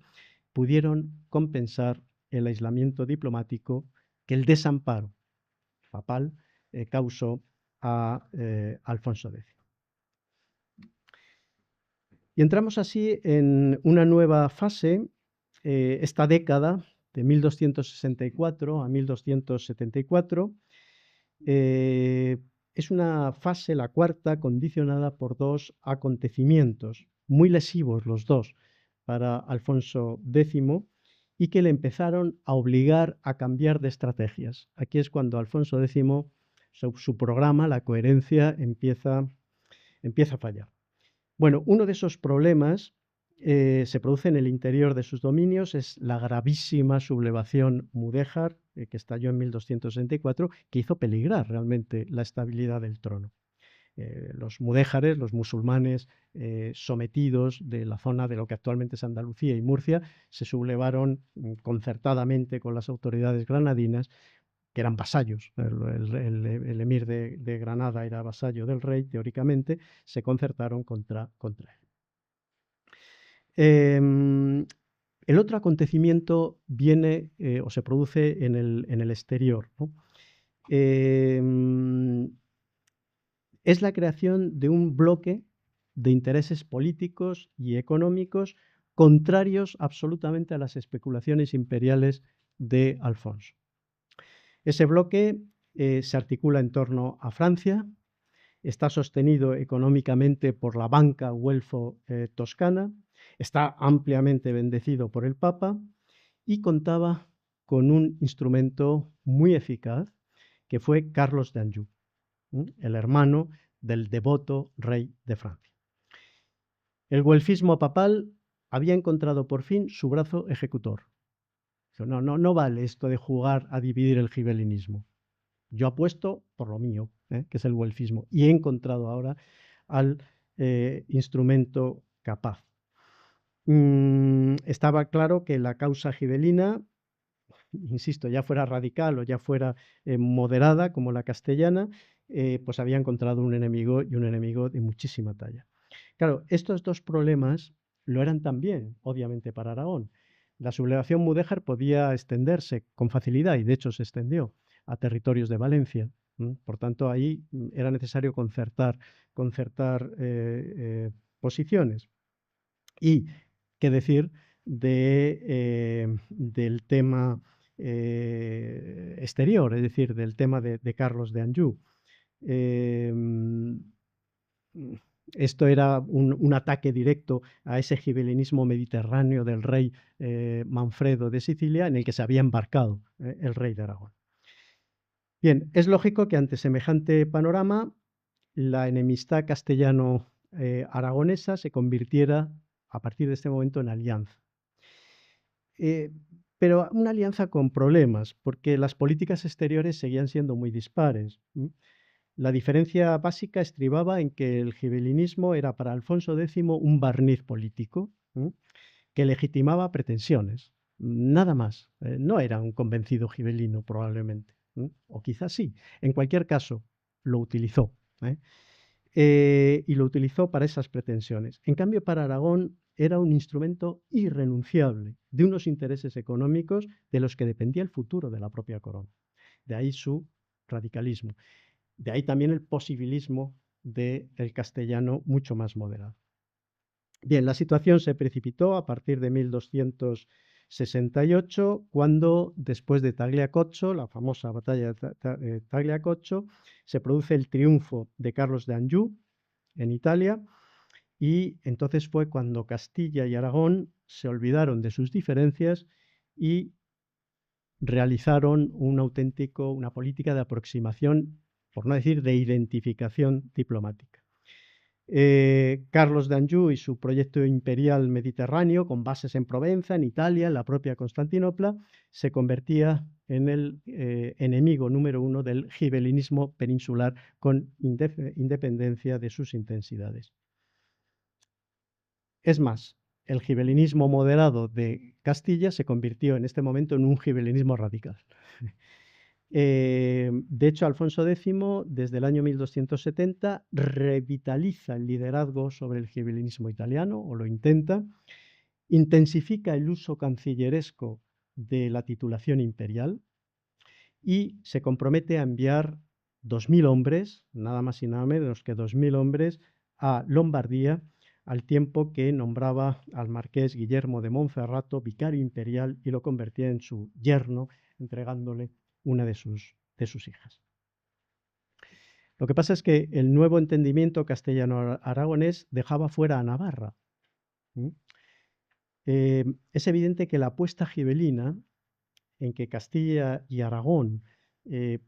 pudieron compensar el aislamiento diplomático que el desamparo papal causó a Alfonso X. Y entramos así en una nueva fase, esta década de 1264 a 1274, es una fase, la cuarta, condicionada por dos acontecimientos, muy lesivos los dos para Alfonso X, y que le empezaron a obligar a cambiar de estrategias. Aquí es cuando Alfonso X, su programa, la coherencia, empieza a fallar. Bueno, uno de esos problemas se produce en el interior de sus dominios, es la gravísima sublevación mudéjar, que estalló en 1264, que hizo peligrar realmente la estabilidad del trono. Los mudéjares, los musulmanes sometidos de la zona de lo que actualmente es Andalucía y Murcia, se sublevaron concertadamente con las autoridades granadinas, que eran vasallos. El emir de Granada era vasallo del rey, teóricamente, se concertaron contra él. El otro acontecimiento viene o se produce en el exterior, ¿no? Es la creación de un bloque de intereses políticos y económicos contrarios absolutamente a las especulaciones imperiales de Alfonso. Ese bloque se articula en torno a Francia, está sostenido económicamente por la banca güelfo toscana, está ampliamente bendecido por el Papa y contaba con un instrumento muy eficaz que fue Carlos de Anjou, el hermano del devoto rey de Francia. El güelfismo papal había encontrado por fin su brazo ejecutor. No vale esto de jugar a dividir el gibelinismo. Yo apuesto por lo mío, que es el güelfismo, y he encontrado ahora al instrumento capaz. Estaba claro que la causa gibelina, insisto, ya fuera radical o ya fuera moderada como la castellana, pues había encontrado un enemigo, y un enemigo de muchísima talla. Claro, estos dos problemas lo eran también, obviamente, para Aragón. La sublevación mudéjar podía extenderse con facilidad, y de hecho se extendió a territorios de Valencia. Por tanto, ahí era necesario concertar posiciones. Y qué decir del tema exterior, es decir, del tema de Carlos de Anjou. Esto era un ataque directo a ese gibelinismo mediterráneo del rey Manfredo de Sicilia, en el que se había embarcado el rey de Aragón. Bien, es lógico que ante semejante panorama la enemistad castellano-aragonesa se convirtiera a partir de este momento en alianza. Pero una alianza con problemas, porque las políticas exteriores seguían siendo muy dispares. La diferencia básica estribaba en que el gibelinismo era para Alfonso X un barniz político que legitimaba pretensiones, nada más. No era un convencido gibelino probablemente, o quizás sí. En cualquier caso, lo utilizó. Y lo utilizó para esas pretensiones. En cambio, para Aragón era un instrumento irrenunciable de unos intereses económicos de los que dependía el futuro de la propia corona. De ahí su radicalismo. De ahí también el posibilismo del castellano mucho más moderado. Bien, la situación se precipitó a partir de 1268, cuando, después de Tagliacozzo, la famosa batalla de Tagliacozzo, se produce el triunfo de Carlos de Anjou en Italia, y entonces fue cuando Castilla y Aragón se olvidaron de sus diferencias y realizaron una política de aproximación, por no decir de identificación diplomática. Carlos d'Anjou y su proyecto imperial mediterráneo, con bases en Provenza, en Italia, en la propia Constantinopla, se convertía en el enemigo número uno del gibelinismo peninsular con independencia de sus intensidades. Es más, el gibelinismo moderado de Castilla se convirtió en este momento en un gibelinismo radical. De hecho, Alfonso X, desde el año 1270, revitaliza el liderazgo sobre el gibelinismo italiano, o lo intenta, intensifica el uso cancilleresco de la titulación imperial y se compromete a enviar 2.000 hombres, nada más y nada menos que 2.000 hombres, a Lombardía, al tiempo que nombraba al marqués Guillermo de Monferrato vicario imperial y lo convertía en su yerno, entregándole una de sus hijas. Lo que pasa es que el nuevo entendimiento castellano-aragonés dejaba fuera a Navarra. Es evidente que la apuesta gibelina, en que Castilla y Aragón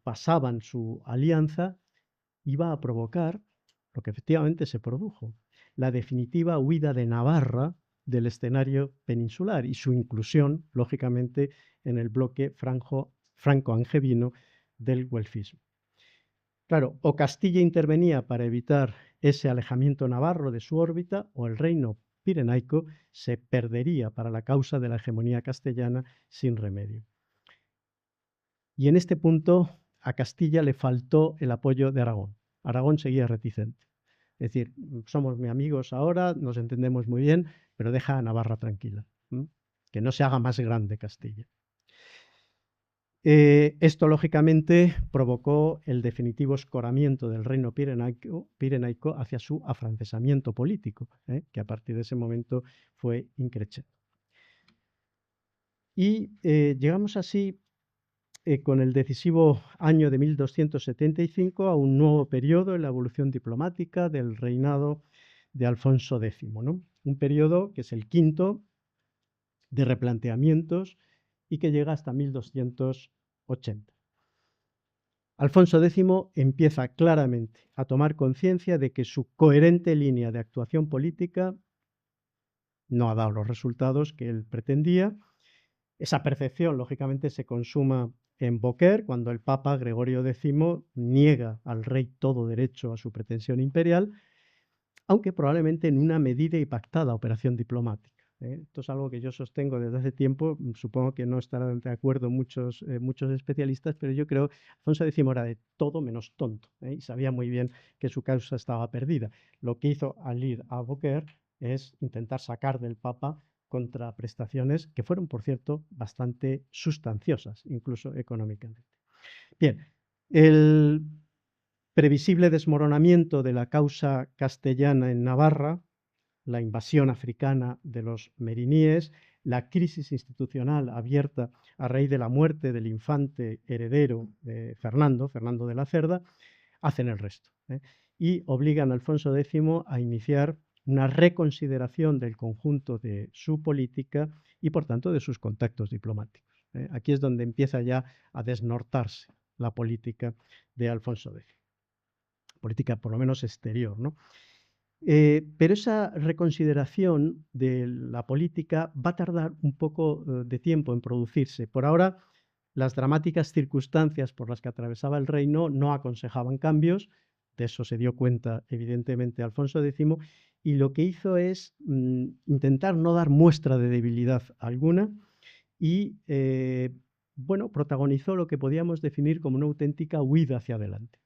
pasaban su alianza, iba a provocar lo que efectivamente se produjo, la definitiva huida de Navarra del escenario peninsular y su inclusión, lógicamente, en el bloque franco-angevino del güelfismo. Claro, o Castilla intervenía para evitar ese alejamiento navarro de su órbita, o el reino pirenaico se perdería para la causa de la hegemonía castellana sin remedio. Y en este punto a Castilla le faltó el apoyo de Aragón. Aragón seguía reticente. Es decir, somos muy amigos ahora, nos entendemos muy bien, pero deja a Navarra tranquila, que no se haga más grande Castilla. Esto, lógicamente, provocó el definitivo escoramiento del reino pirenaico hacia su afrancesamiento político, que a partir de ese momento fue increciendo. Y llegamos así, con el decisivo año de 1275, a un nuevo periodo en la evolución diplomática del reinado de Alfonso X, ¿no? Un periodo que es el quinto de replanteamientos y que llega hasta 1280. Alfonso X empieza claramente a tomar conciencia de que su coherente línea de actuación política no ha dado los resultados que él pretendía. Esa percepción, lógicamente, se consuma en Beaucaire, cuando el Papa Gregorio X niega al rey todo derecho a su pretensión imperial, aunque probablemente en una medida y pactada operación diplomática. Esto es algo que yo sostengo desde hace tiempo, supongo que no estarán de acuerdo muchos especialistas, pero yo creo que Alfonso X era de todo menos tonto, y sabía muy bien que su causa estaba perdida. Lo que hizo al ir a Beaucaire es intentar sacar del Papa contraprestaciones que fueron, por cierto, bastante sustanciosas, incluso económicamente. Bien, el previsible desmoronamiento de la causa castellana en Navarra, la invasión africana de los meriníes, la crisis institucional abierta a raíz de la muerte del infante heredero Fernando de la Cerda, hacen el resto, y obligan a Alfonso X a iniciar una reconsideración del conjunto de su política y, por tanto, de sus contactos diplomáticos. Aquí es donde empieza ya a desnortarse la política de Alfonso X, política por lo menos exterior, ¿no? Pero esa reconsideración de la política va a tardar un poco de tiempo en producirse. Por ahora, las dramáticas circunstancias por las que atravesaba el reino no aconsejaban cambios. De eso se dio cuenta, evidentemente, Alfonso X, y lo que hizo es intentar no dar muestra de debilidad alguna y, bueno, protagonizó lo que podíamos definir como una auténtica huida hacia adelante.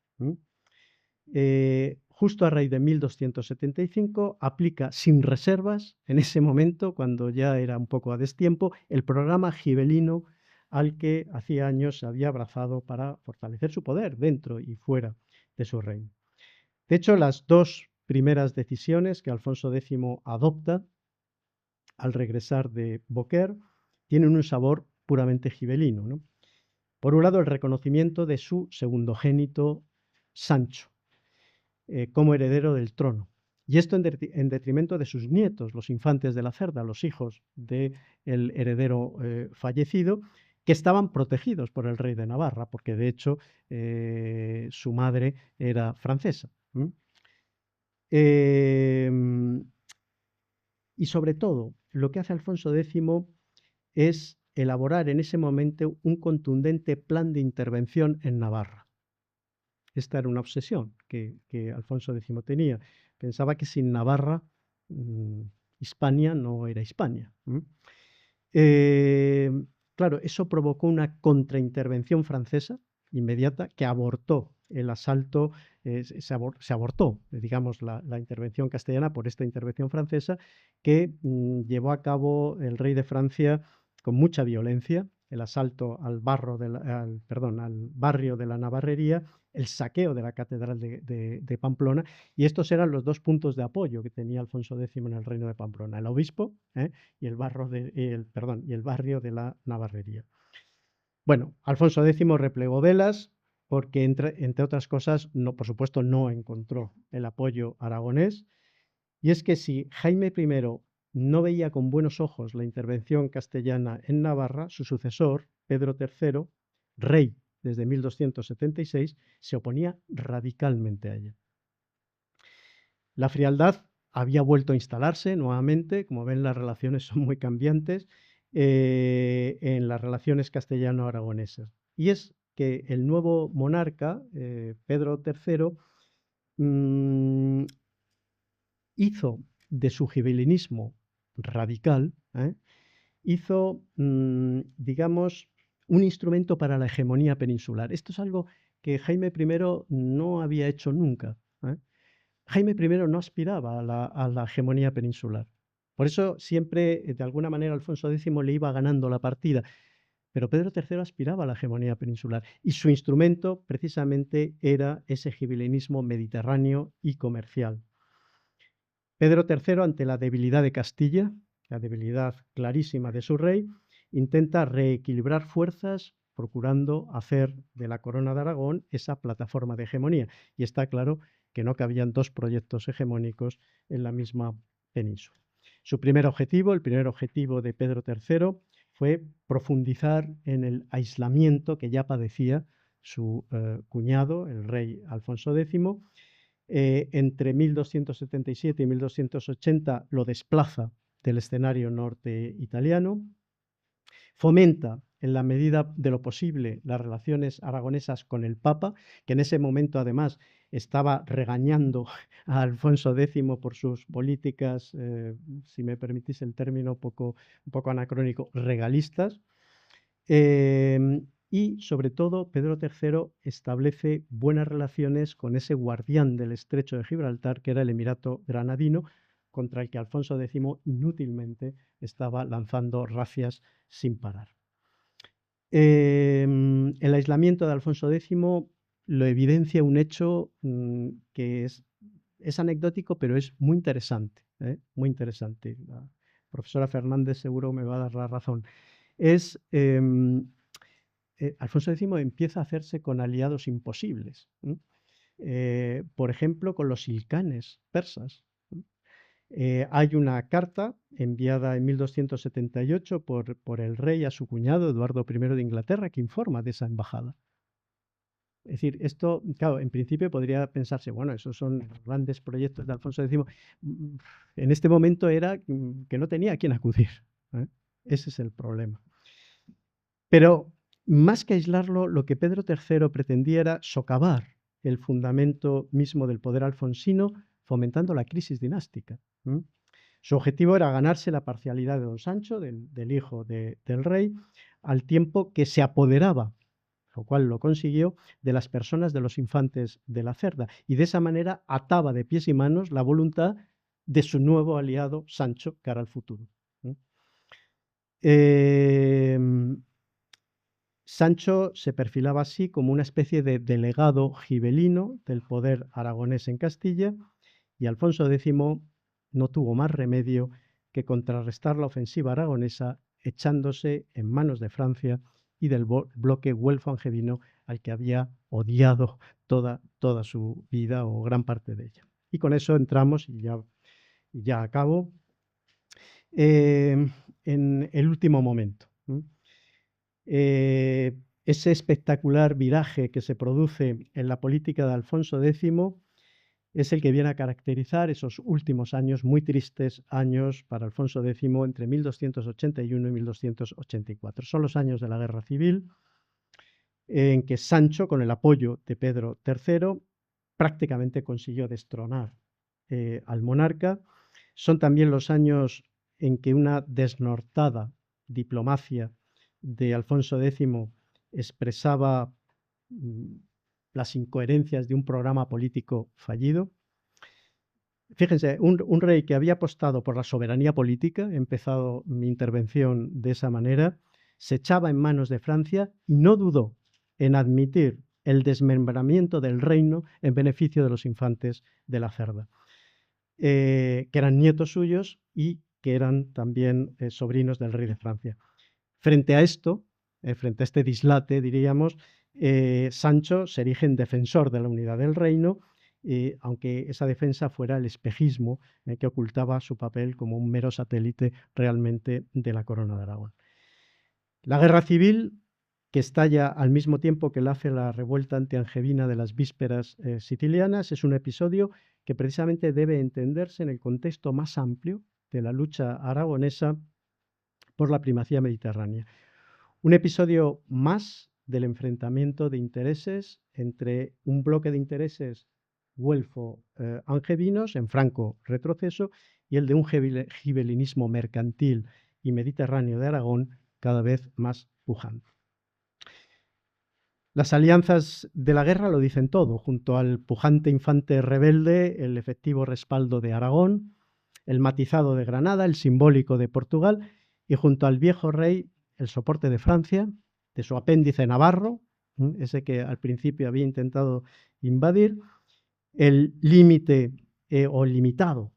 Justo a raíz de 1275, aplica sin reservas, en ese momento, cuando ya era un poco a destiempo, el programa gibelino al que hacía años se había abrazado para fortalecer su poder dentro y fuera de su reino. De hecho, las dos primeras decisiones que Alfonso X adopta al regresar de Beaucaire tienen un sabor puramente gibelino, ¿no? Por un lado, el reconocimiento de su segundogénito Sancho como heredero del trono. Y esto en detrimento de sus nietos, los infantes de la Cerda, los hijos del heredero fallecido, que estaban protegidos por el rey de Navarra, porque de hecho su madre era francesa. Y sobre todo, lo que hace Alfonso X es elaborar en ese momento un contundente plan de intervención en Navarra. Esta era una obsesión que Alfonso X tenía. Pensaba que sin Navarra, Hispania no era Hispania. Claro, eso provocó una contraintervención francesa inmediata que abortó el asalto, se abortó, digamos, la intervención castellana por esta intervención francesa que llevó a cabo el rey de Francia con mucha violencia, el asalto al barrio de la Navarrería, el saqueo de la catedral de Pamplona, y estos eran los dos puntos de apoyo que tenía Alfonso X en el reino de Pamplona, el obispo y el barrio de la Navarrería. Bueno, Alfonso X replegó velas porque, entre otras cosas, no, por supuesto, no encontró el apoyo aragonés. Y es que si Jaime I no veía con buenos ojos la intervención castellana en Navarra, su sucesor, Pedro III, rey desde 1276, se oponía radicalmente a ella. La frialdad había vuelto a instalarse nuevamente, como ven las relaciones son muy cambiantes, en las relaciones castellano-aragonesas. Y es que el nuevo monarca, Pedro III, hizo de su gibelinismo radical, hizo, digamos, un instrumento para la hegemonía peninsular. Esto es algo que Jaime I no había hecho nunca. Jaime I no aspiraba a la hegemonía peninsular. Por eso siempre, de alguna manera, Alfonso X le iba ganando la partida. Pero Pedro III aspiraba a la hegemonía peninsular y su instrumento precisamente era ese gibelinismo mediterráneo y comercial. Pedro III, ante la debilidad de Castilla, la debilidad clarísima de su rey, intenta reequilibrar fuerzas procurando hacer de la corona de Aragón esa plataforma de hegemonía. Y está claro que no cabían dos proyectos hegemónicos en la misma península. Su primer objetivo, el primer objetivo de Pedro III, fue profundizar en el aislamiento que ya padecía su cuñado, el rey Alfonso X. Entre 1277 y 1280 lo desplaza del escenario norte italiano, fomenta en la medida de lo posible las relaciones aragonesas con el Papa, que en ese momento además estaba regañando a Alfonso X por sus políticas, si me permitís el término un poco anacrónico, regalistas. Y sobre todo, Pedro III establece buenas relaciones con ese guardián del estrecho de Gibraltar, que era el Emirato Granadino, contra el que Alfonso X inútilmente estaba lanzando razias sin parar. El aislamiento de Alfonso X lo evidencia un hecho que es anecdótico, pero es muy interesante. Muy interesante. La profesora Fernández seguro me va a dar la razón. Alfonso X empieza a hacerse con aliados imposibles. Por ejemplo, con los ilcanes persas. Hay una carta enviada en 1278 por el rey a su cuñado Eduardo I de Inglaterra que informa de esa embajada. Es decir, esto, claro, en principio podría pensarse, bueno, esos son grandes proyectos de Alfonso X. En este momento era que no tenía a quién acudir. Ese es el problema. Pero más que aislarlo, lo que Pedro III pretendía era socavar el fundamento mismo del poder alfonsino, fomentando la crisis dinástica. Su objetivo era ganarse la parcialidad de don Sancho, del hijo del rey, al tiempo que se apoderaba, lo cual lo consiguió, de las personas de los infantes de la Cerda, y de esa manera ataba de pies y manos la voluntad de su nuevo aliado Sancho cara al futuro. Sancho se perfilaba así como una especie de delegado gibelino del poder aragonés en Castilla, y Alfonso X no tuvo más remedio que contrarrestar la ofensiva aragonesa echándose en manos de Francia y del bloque güelfo-angevino al que había odiado toda su vida o gran parte de ella. Y con eso entramos, y ya acabo, en el último momento. Ese espectacular viraje que se produce en la política de Alfonso X es el que viene a caracterizar esos últimos años, muy tristes años para Alfonso X, entre 1281 y 1284. Son los años de la Guerra Civil, en que Sancho, con el apoyo de Pedro III, prácticamente consiguió destronar al monarca. Son también los años en que una desnortada diplomacia de Alfonso X expresaba las incoherencias de un programa político fallido. Fíjense, un rey que había apostado por la soberanía política, he empezado mi intervención de esa manera, se echaba en manos de Francia y no dudó en admitir el desmembramiento del reino en beneficio de los infantes de la Cerda, que eran nietos suyos y que eran también sobrinos del rey de Francia. Frente a esto, frente a este dislate, diríamos, Sancho se erige en defensor de la unidad del reino, aunque esa defensa fuera el espejismo que ocultaba su papel como un mero satélite realmente de la corona de Aragón. La guerra civil, que estalla al mismo tiempo que nace la revuelta antiangevina de las vísperas sicilianas, es un episodio que precisamente debe entenderse en el contexto más amplio de la lucha aragonesa por la primacía mediterránea. Un episodio más del enfrentamiento de intereses entre un bloque de intereses güelfo-angevinos en franco retroceso y el de un gibelinismo mercantil y mediterráneo de Aragón cada vez más pujante. Las alianzas de la guerra lo dicen todo, junto al pujante infante rebelde, el efectivo respaldo de Aragón, el matizado de Granada, el simbólico de Portugal, y junto al viejo rey, el soporte de Francia, de su apéndice navarro, ese que al principio había intentado invadir, el límite o limitado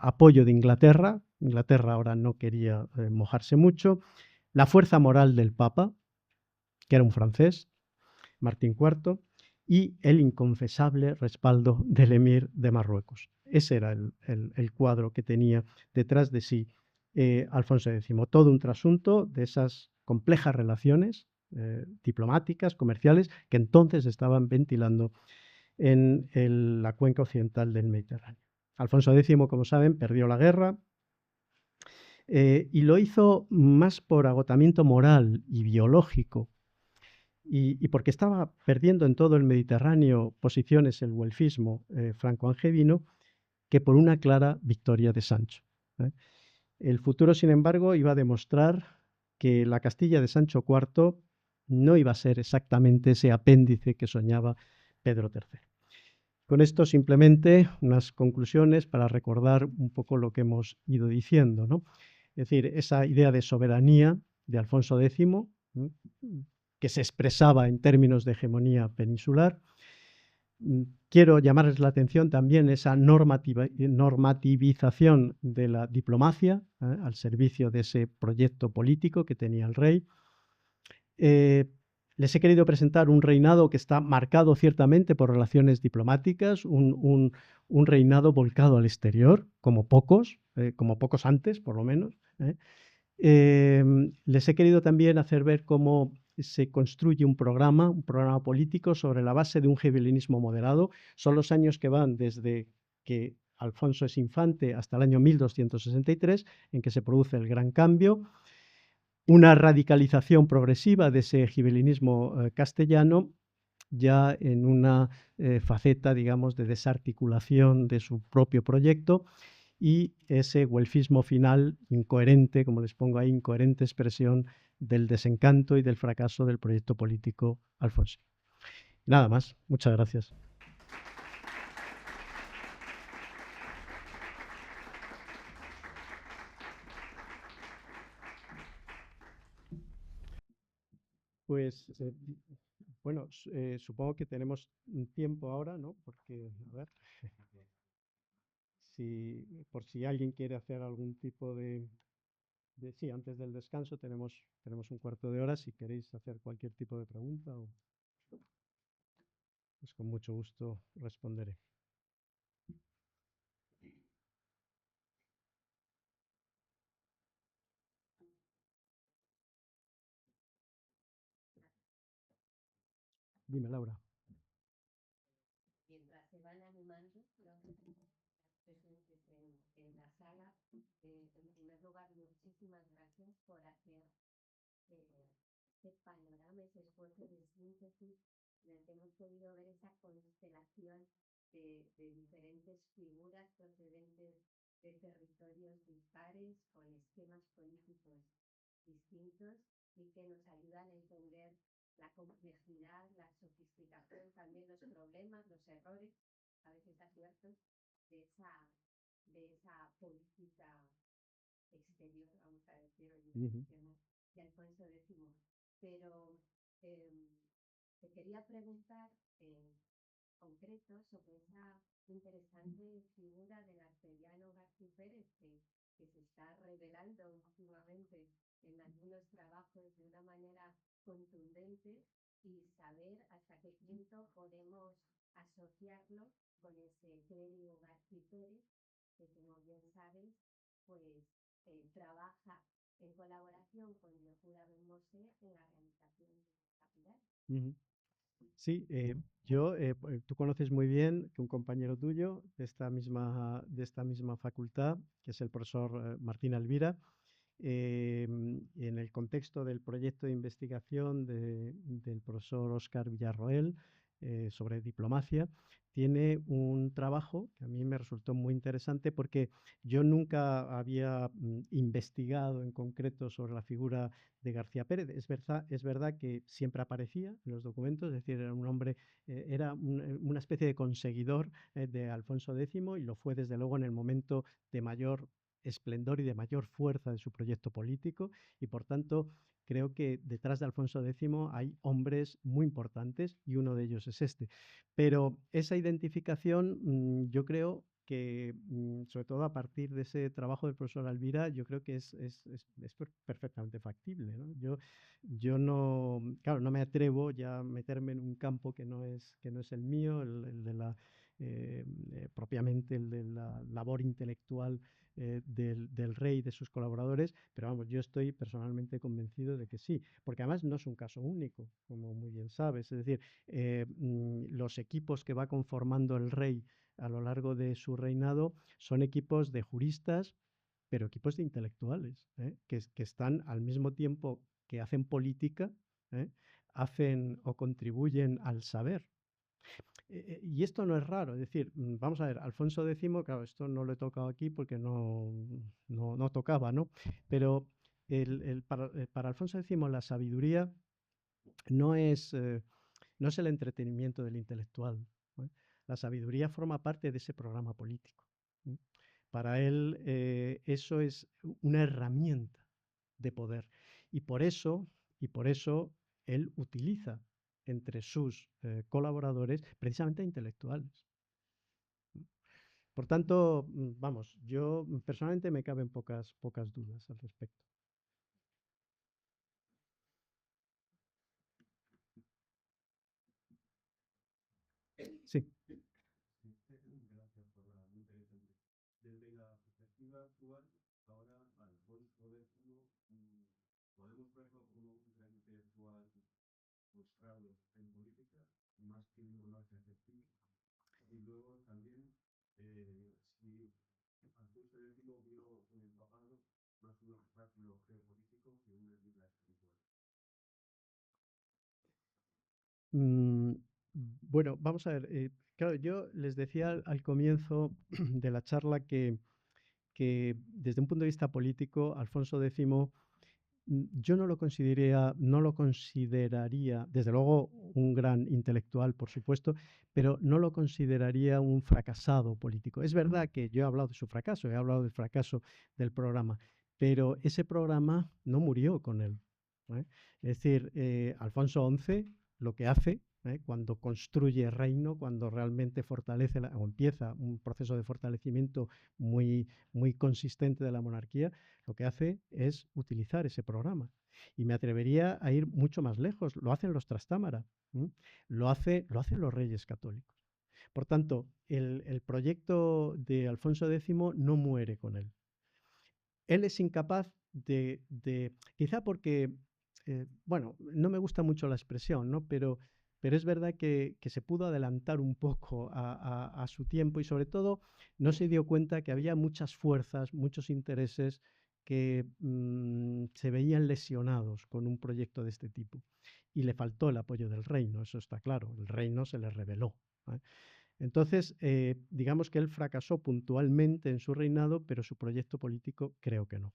apoyo de Inglaterra. Inglaterra ahora no quería mojarse mucho, la fuerza moral del Papa, que era un francés, Martín IV, y el inconfesable respaldo del emir de Marruecos. Ese era el cuadro que tenía detrás de sí Alfonso X. Todo un trasunto de esas complejas relaciones diplomáticas, comerciales, que entonces estaban ventilando en la cuenca occidental del Mediterráneo. Alfonso X, como saben, perdió la guerra y lo hizo más por agotamiento moral y biológico y porque estaba perdiendo en todo el Mediterráneo posiciones el güelfismo franco-angevino, que por una clara victoria de Sancho. El futuro, sin embargo, iba a demostrar que la Castilla de Sancho IV no iba a ser exactamente ese apéndice que soñaba Pedro III. Con esto simplemente unas conclusiones para recordar un poco lo que hemos ido diciendo, ¿no? Es decir, esa idea de soberanía de Alfonso X, que se expresaba en términos de hegemonía peninsular. Quiero llamarles la atención también esa normativización de la diplomacia al servicio de ese proyecto político que tenía el rey. Les he querido presentar un reinado que está marcado ciertamente por relaciones diplomáticas, un reinado volcado al exterior, como pocos antes, por lo menos. Les he querido también hacer ver cómo se construye un programa político sobre la base de un gibelinismo moderado. Son los años que van desde que Alfonso es infante hasta el año 1263, en que se produce el gran cambio, una radicalización progresiva de ese gibelinismo castellano, ya en una faceta, digamos, de desarticulación de su propio proyecto, y ese güelfismo final incoherente, como les pongo ahí, incoherente expresión del desencanto y del fracaso del proyecto político alfonsín. Nada más, muchas gracias. Pues, bueno, supongo que tenemos un tiempo ahora, ¿no? Porque, a ver, por si alguien quiere hacer algún tipo sí, antes del descanso tenemos un cuarto de hora si queréis hacer cualquier tipo de pregunta, pues con mucho gusto responderé. Dime, Laura. Mientras se van animando. presentes en la sala. En primer lugar, muchísimas gracias por hacer este panorama, ese esfuerzo de síntesis en el que hemos podido ver esa constelación de diferentes figuras procedentes de territorios dispares, con esquemas políticos distintos y que nos ayudan a entender la complejidad, la sofisticación, también los problemas, los errores, a veces aciertos, de esa política exterior, vamos a decir, de Alfonso X. Pero te quería preguntar en concreto sobre esa interesante figura del arcediano García Pérez que se está revelando últimamente en algunos trabajos de una manera contundente y saber hasta qué punto podemos asociarlo con ese clérigo García Pérez, que como bien sabes, pues trabaja en colaboración con Yehuda Ben Moshe en la realización de Capital. Sí, tú conoces muy bien que un compañero tuyo de esta misma facultad, que es el profesor Martín Alvira, en el contexto del proyecto de investigación del profesor Óscar Villarroel sobre diplomacia, tiene un trabajo que a mí me resultó muy interesante porque yo nunca había investigado en concreto sobre la figura de García Pérez. Es verdad que siempre aparecía en los documentos, es decir, era un hombre, era una especie de conseguidor de Alfonso X y lo fue desde luego en el momento de mayor esplendor y de mayor fuerza de su proyecto político y por tanto creo que detrás de Alfonso X hay hombres muy importantes y uno de ellos es este. Pero esa identificación yo creo que sobre todo a partir de ese trabajo del profesor Alvira, yo creo que es perfectamente factible, ¿no? Yo no, claro, no me atrevo ya a meterme en un campo que no es el mío, el de la propiamente el de la labor intelectual del rey y de sus colaboradores, pero vamos, yo estoy personalmente convencido de que sí, porque además no es un caso único, como muy bien sabes, es decir, los equipos que va conformando el rey a lo largo de su reinado son equipos de juristas, pero equipos de intelectuales, que están al mismo tiempo que hacen política, hacen o contribuyen al saber. Y esto no es raro, es decir, vamos a ver, Alfonso X, claro, esto no lo he tocado aquí porque no tocaba, ¿no? Pero para Alfonso X la sabiduría no es el entretenimiento del intelectual, ¿no? La sabiduría forma parte de ese programa político, ¿no? Para él eso es una herramienta de poder. Y por eso él utiliza entre sus colaboradores precisamente a intelectuales. Por tanto, vamos, yo personalmente me caben pocas dudas al respecto. Sí. Gracias por la muy interesante. Desde la perspectiva actual, ahora Alfonso X podemos verlo como un gran intelectual frustrado en política, más que un monarca efectivo. Y luego también, si Alfonso X vio en el papado más un obstáculo geopolítico que una ayuda espiritual. Bueno, vamos a ver. Claro, yo les decía al comienzo de la charla que desde un punto de vista político, Alfonso X yo no lo consideraría, desde luego, un gran intelectual, por supuesto, pero no lo consideraría un fracasado político. Es verdad que yo he hablado de su fracaso, he hablado del fracaso del programa, pero ese programa no murió con él, ¿eh? Es decir, Alfonso XI lo que hace, cuando construye reino, cuando realmente fortalece o empieza un proceso de fortalecimiento muy, muy consistente de la monarquía, lo que hace es utilizar ese programa. Y me atrevería a ir mucho más lejos. Lo hacen los Trastámara, lo hacen los reyes católicos. Por tanto, el proyecto de Alfonso X no muere con él. Él es incapaz quizá porque, bueno, no me gusta mucho la expresión, ¿no? Pero pero es verdad que se pudo adelantar un poco a su tiempo y sobre todo no se dio cuenta que había muchas fuerzas, muchos intereses que se veían lesionados con un proyecto de este tipo. Y le faltó el apoyo del reino, eso está claro, el reino se le rebeló. ¿Eh? Entonces, digamos que él fracasó puntualmente en su reinado, pero su proyecto político creo que no.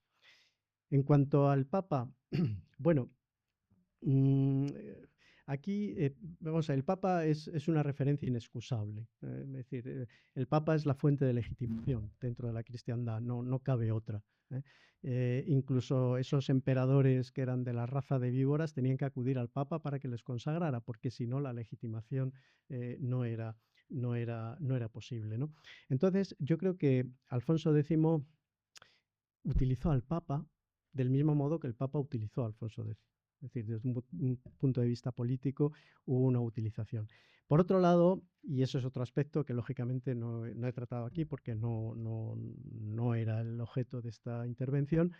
En cuanto al Papa, bueno, aquí, vamos a ver, el Papa es una referencia inexcusable. Es decir, el Papa es la fuente de legitimación dentro de la cristiandad, no cabe otra. Incluso esos emperadores que eran de la raza de víboras tenían que acudir al Papa para que les consagrara, porque si no la legitimación no era posible, ¿no? Entonces, yo creo que Alfonso X utilizó al Papa del mismo modo que el Papa utilizó a Alfonso X. Es decir, desde un punto de vista político hubo una utilización. Por otro lado, y eso es otro aspecto que lógicamente no he tratado aquí porque no era el objeto de esta intervención,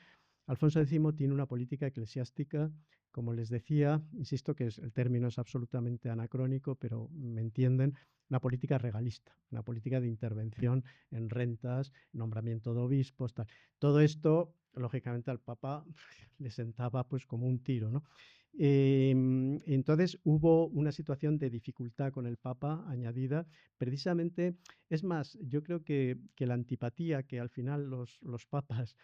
Alfonso X tiene una política eclesiástica, como les decía, insisto que el término es absolutamente anacrónico, pero me entienden, una política regalista, una política de intervención en rentas, nombramiento de obispos, tal. Todo esto, lógicamente, al Papa le sentaba pues como un tiro, ¿no? Entonces hubo una situación de dificultad con el Papa añadida, precisamente, es más, yo creo que la antipatía que al final los papas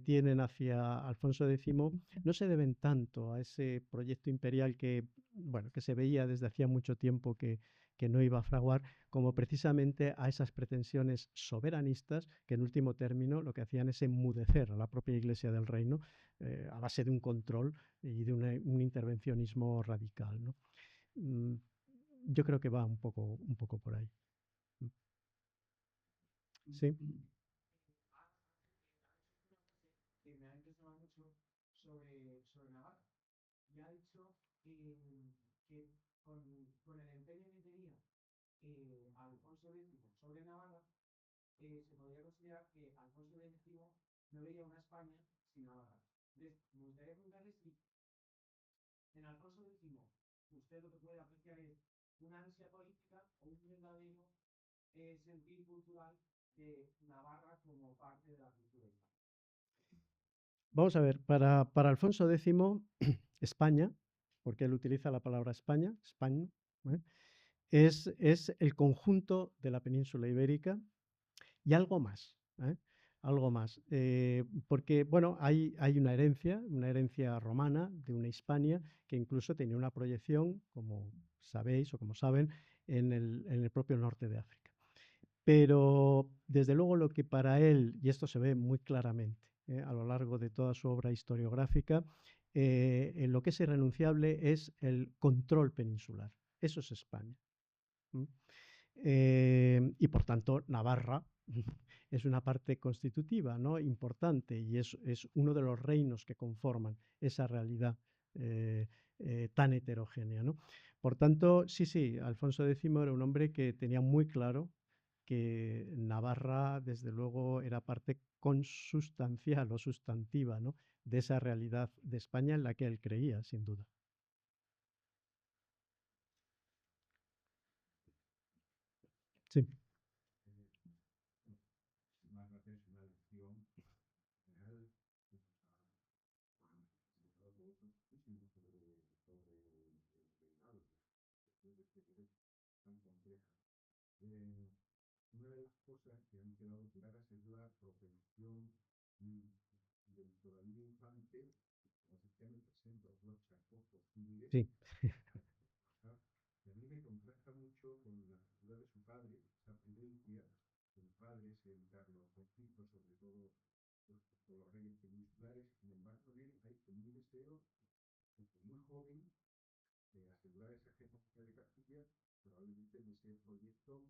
tienen hacia Alfonso X no se deben tanto a ese proyecto imperial bueno, que se veía desde hacía mucho tiempo que no iba a fraguar, como precisamente a esas pretensiones soberanistas que en último término lo que hacían es enmudecer a la propia Iglesia del Reino a base de un control y de un intervencionismo radical, ¿no? Mm, Yo creo que va un poco por ahí. Sí. Me ha impresionado mucho sobre Navarra. Y ha dicho que con el empeño que tenía Alfonso X sobre Navarra, se podría considerar que Alfonso X no veía una España sin Navarra. Entonces, me gustaría preguntarle si en Alfonso X usted lo que puede apreciar es una ansia política o un verdadero sentir cultural de Navarra como parte de la cultura. Vamos a ver, para Alfonso X, España, porque él utiliza la palabra España, ¿eh? es el conjunto de la península ibérica y algo más. Algo más. Porque, bueno, hay una herencia romana de una Hispania que incluso tenía una proyección, como sabéis o como saben, en el propio norte de África. Pero, desde luego, lo que para él, y esto se ve muy claramente a lo largo de toda su obra historiográfica, en lo que es irrenunciable es el control peninsular. Eso es España. Y por tanto, Navarra es una parte constitutiva, ¿no? Importante y es uno de los reinos que conforman esa realidad tan heterogénea, ¿no? Por tanto, sí, Alfonso X era un hombre que tenía muy claro que Navarra, desde luego, era parte consustancial o sustantiva, ¿no?, de esa realidad de España en la que él creía, sin duda. Sí. Más gracias, una lección general tan compleja. Una de las cosas que han quedado claras es la propensión dentro de la vida infante, como se me presenta los chascos posibles. Sí. Y a mí me contrasta mucho con la figura de su padre, esa prudencia. El padre es el Carlos Rocito, sobre todo por los reyes peninsulares. Sin embargo, en él hay como un deseo, desde muy joven, de asegurar esa hegemonía de Castilla, probablemente en ese proyecto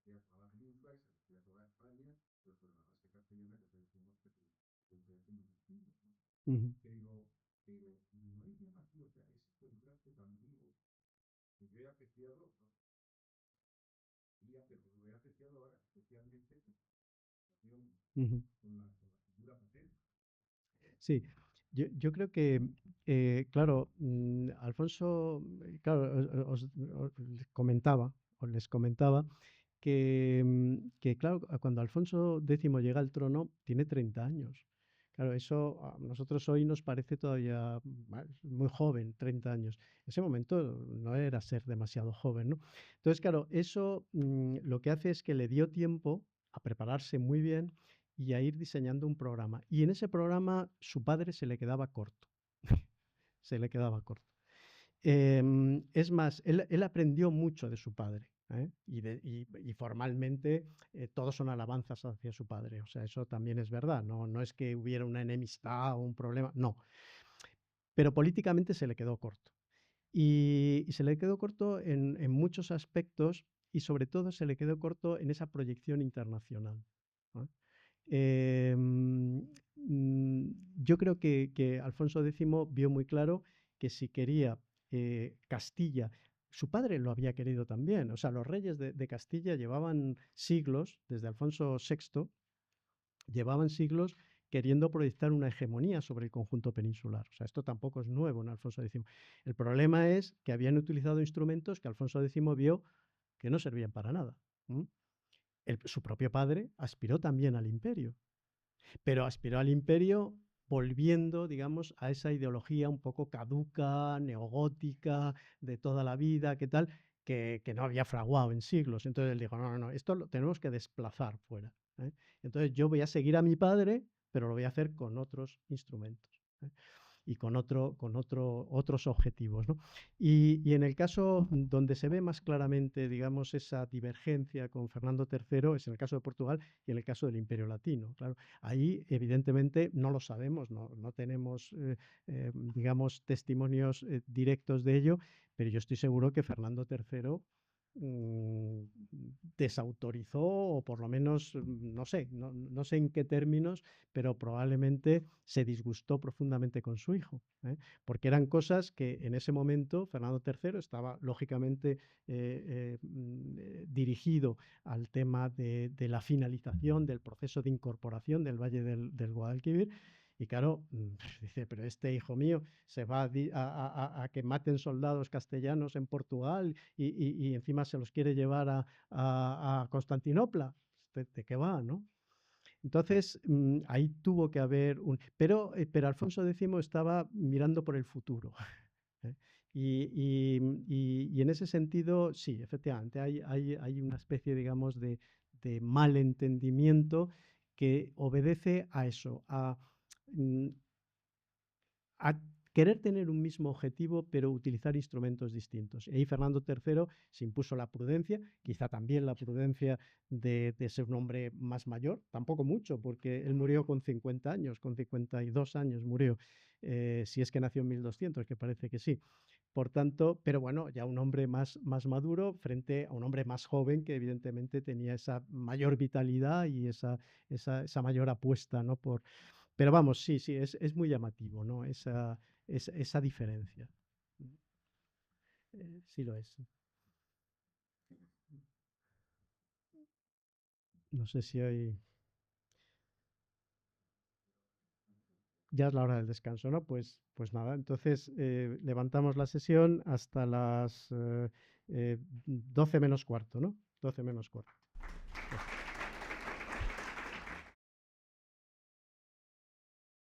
que se hacía toda la península, se hacía toda España, pero con la base castellana que decimos que es muy distinto. Pero no hay llamativo, o sea, ese contraste tan vivo que yo he apreciado, pero lo he apreciado ahora, especialmente con la figura paterna. Sí, yo creo que claro, Alfonso, claro, les comentaba que, claro, cuando Alfonso X llega al trono, tiene 30 años. Claro, eso a nosotros hoy nos parece todavía muy joven, 30 años. En ese momento no era ser demasiado joven, ¿no? Entonces, claro, eso lo que hace es que le dio tiempo a prepararse muy bien y a ir diseñando un programa. Y en ese programa su padre se le quedaba corto. Se le quedaba corto. Es más, él aprendió mucho de su padre. Y formalmente todos son alabanzas hacia su padre. O sea, eso también es verdad. No es que hubiera una enemistad o un problema, no. Pero políticamente se le quedó corto. Y se le quedó corto en muchos aspectos y sobre todo se le quedó corto en esa proyección internacional. ¿No? Yo creo que Alfonso X vio muy claro que si quería Castilla, su padre lo había querido también, o sea, los reyes de Castilla llevaban siglos, desde Alfonso VI, llevaban siglos queriendo proyectar una hegemonía sobre el conjunto peninsular. O sea, esto tampoco es nuevo en Alfonso X. El problema es que habían utilizado instrumentos que Alfonso X vio que no servían para nada. Su propio padre aspiró también al imperio, pero aspiró al imperio volviendo, digamos, a esa ideología un poco caduca, neogótica, de toda la vida, ¿qué tal? Que no había fraguado en siglos. Entonces él dijo, no, esto lo tenemos que desplazar fuera. Entonces yo voy a seguir a mi padre, pero lo voy a hacer con otros instrumentos. Y con otros objetivos. ¿No? Y en el caso donde se ve más claramente, digamos, esa divergencia con Fernando III es en el caso de Portugal y en el caso del Imperio Latino. Claro, ahí evidentemente no lo sabemos, no tenemos, digamos, testimonios directos de ello, pero yo estoy seguro que Fernando III desautorizó o por lo menos, no sé en qué términos, pero probablemente se disgustó profundamente con su hijo, porque eran cosas que en ese momento Fernando III estaba lógicamente dirigido al tema de la finalización del proceso de incorporación del Valle del Guadalquivir. Y claro, dice, pero este hijo mío se va a que maten soldados castellanos en Portugal y encima se los quiere llevar a Constantinopla. ¿De qué va, no? Entonces, ahí tuvo que haber un... Pero Alfonso X estaba mirando por el futuro. ¿eh? Y en ese sentido, sí, efectivamente, hay una especie, digamos, de malentendimiento que obedece a eso, a querer tener un mismo objetivo, pero utilizar instrumentos distintos. Y ahí Fernando III se impuso la prudencia, quizá también la prudencia de ser un hombre más mayor, tampoco mucho, porque él murió con 50 años, con 52 años murió, si es que nació en 1200, que parece que sí. Por tanto, pero bueno, ya un hombre más maduro frente a un hombre más joven que evidentemente tenía esa mayor vitalidad y esa mayor apuesta, ¿no? Pero vamos, sí, es muy llamativo, ¿no? Esa diferencia. Sí lo es. No sé si hay... Ya es la hora del descanso, ¿no? Pues nada, entonces levantamos la sesión hasta las 12 menos cuarto, ¿no? 12 menos cuarto.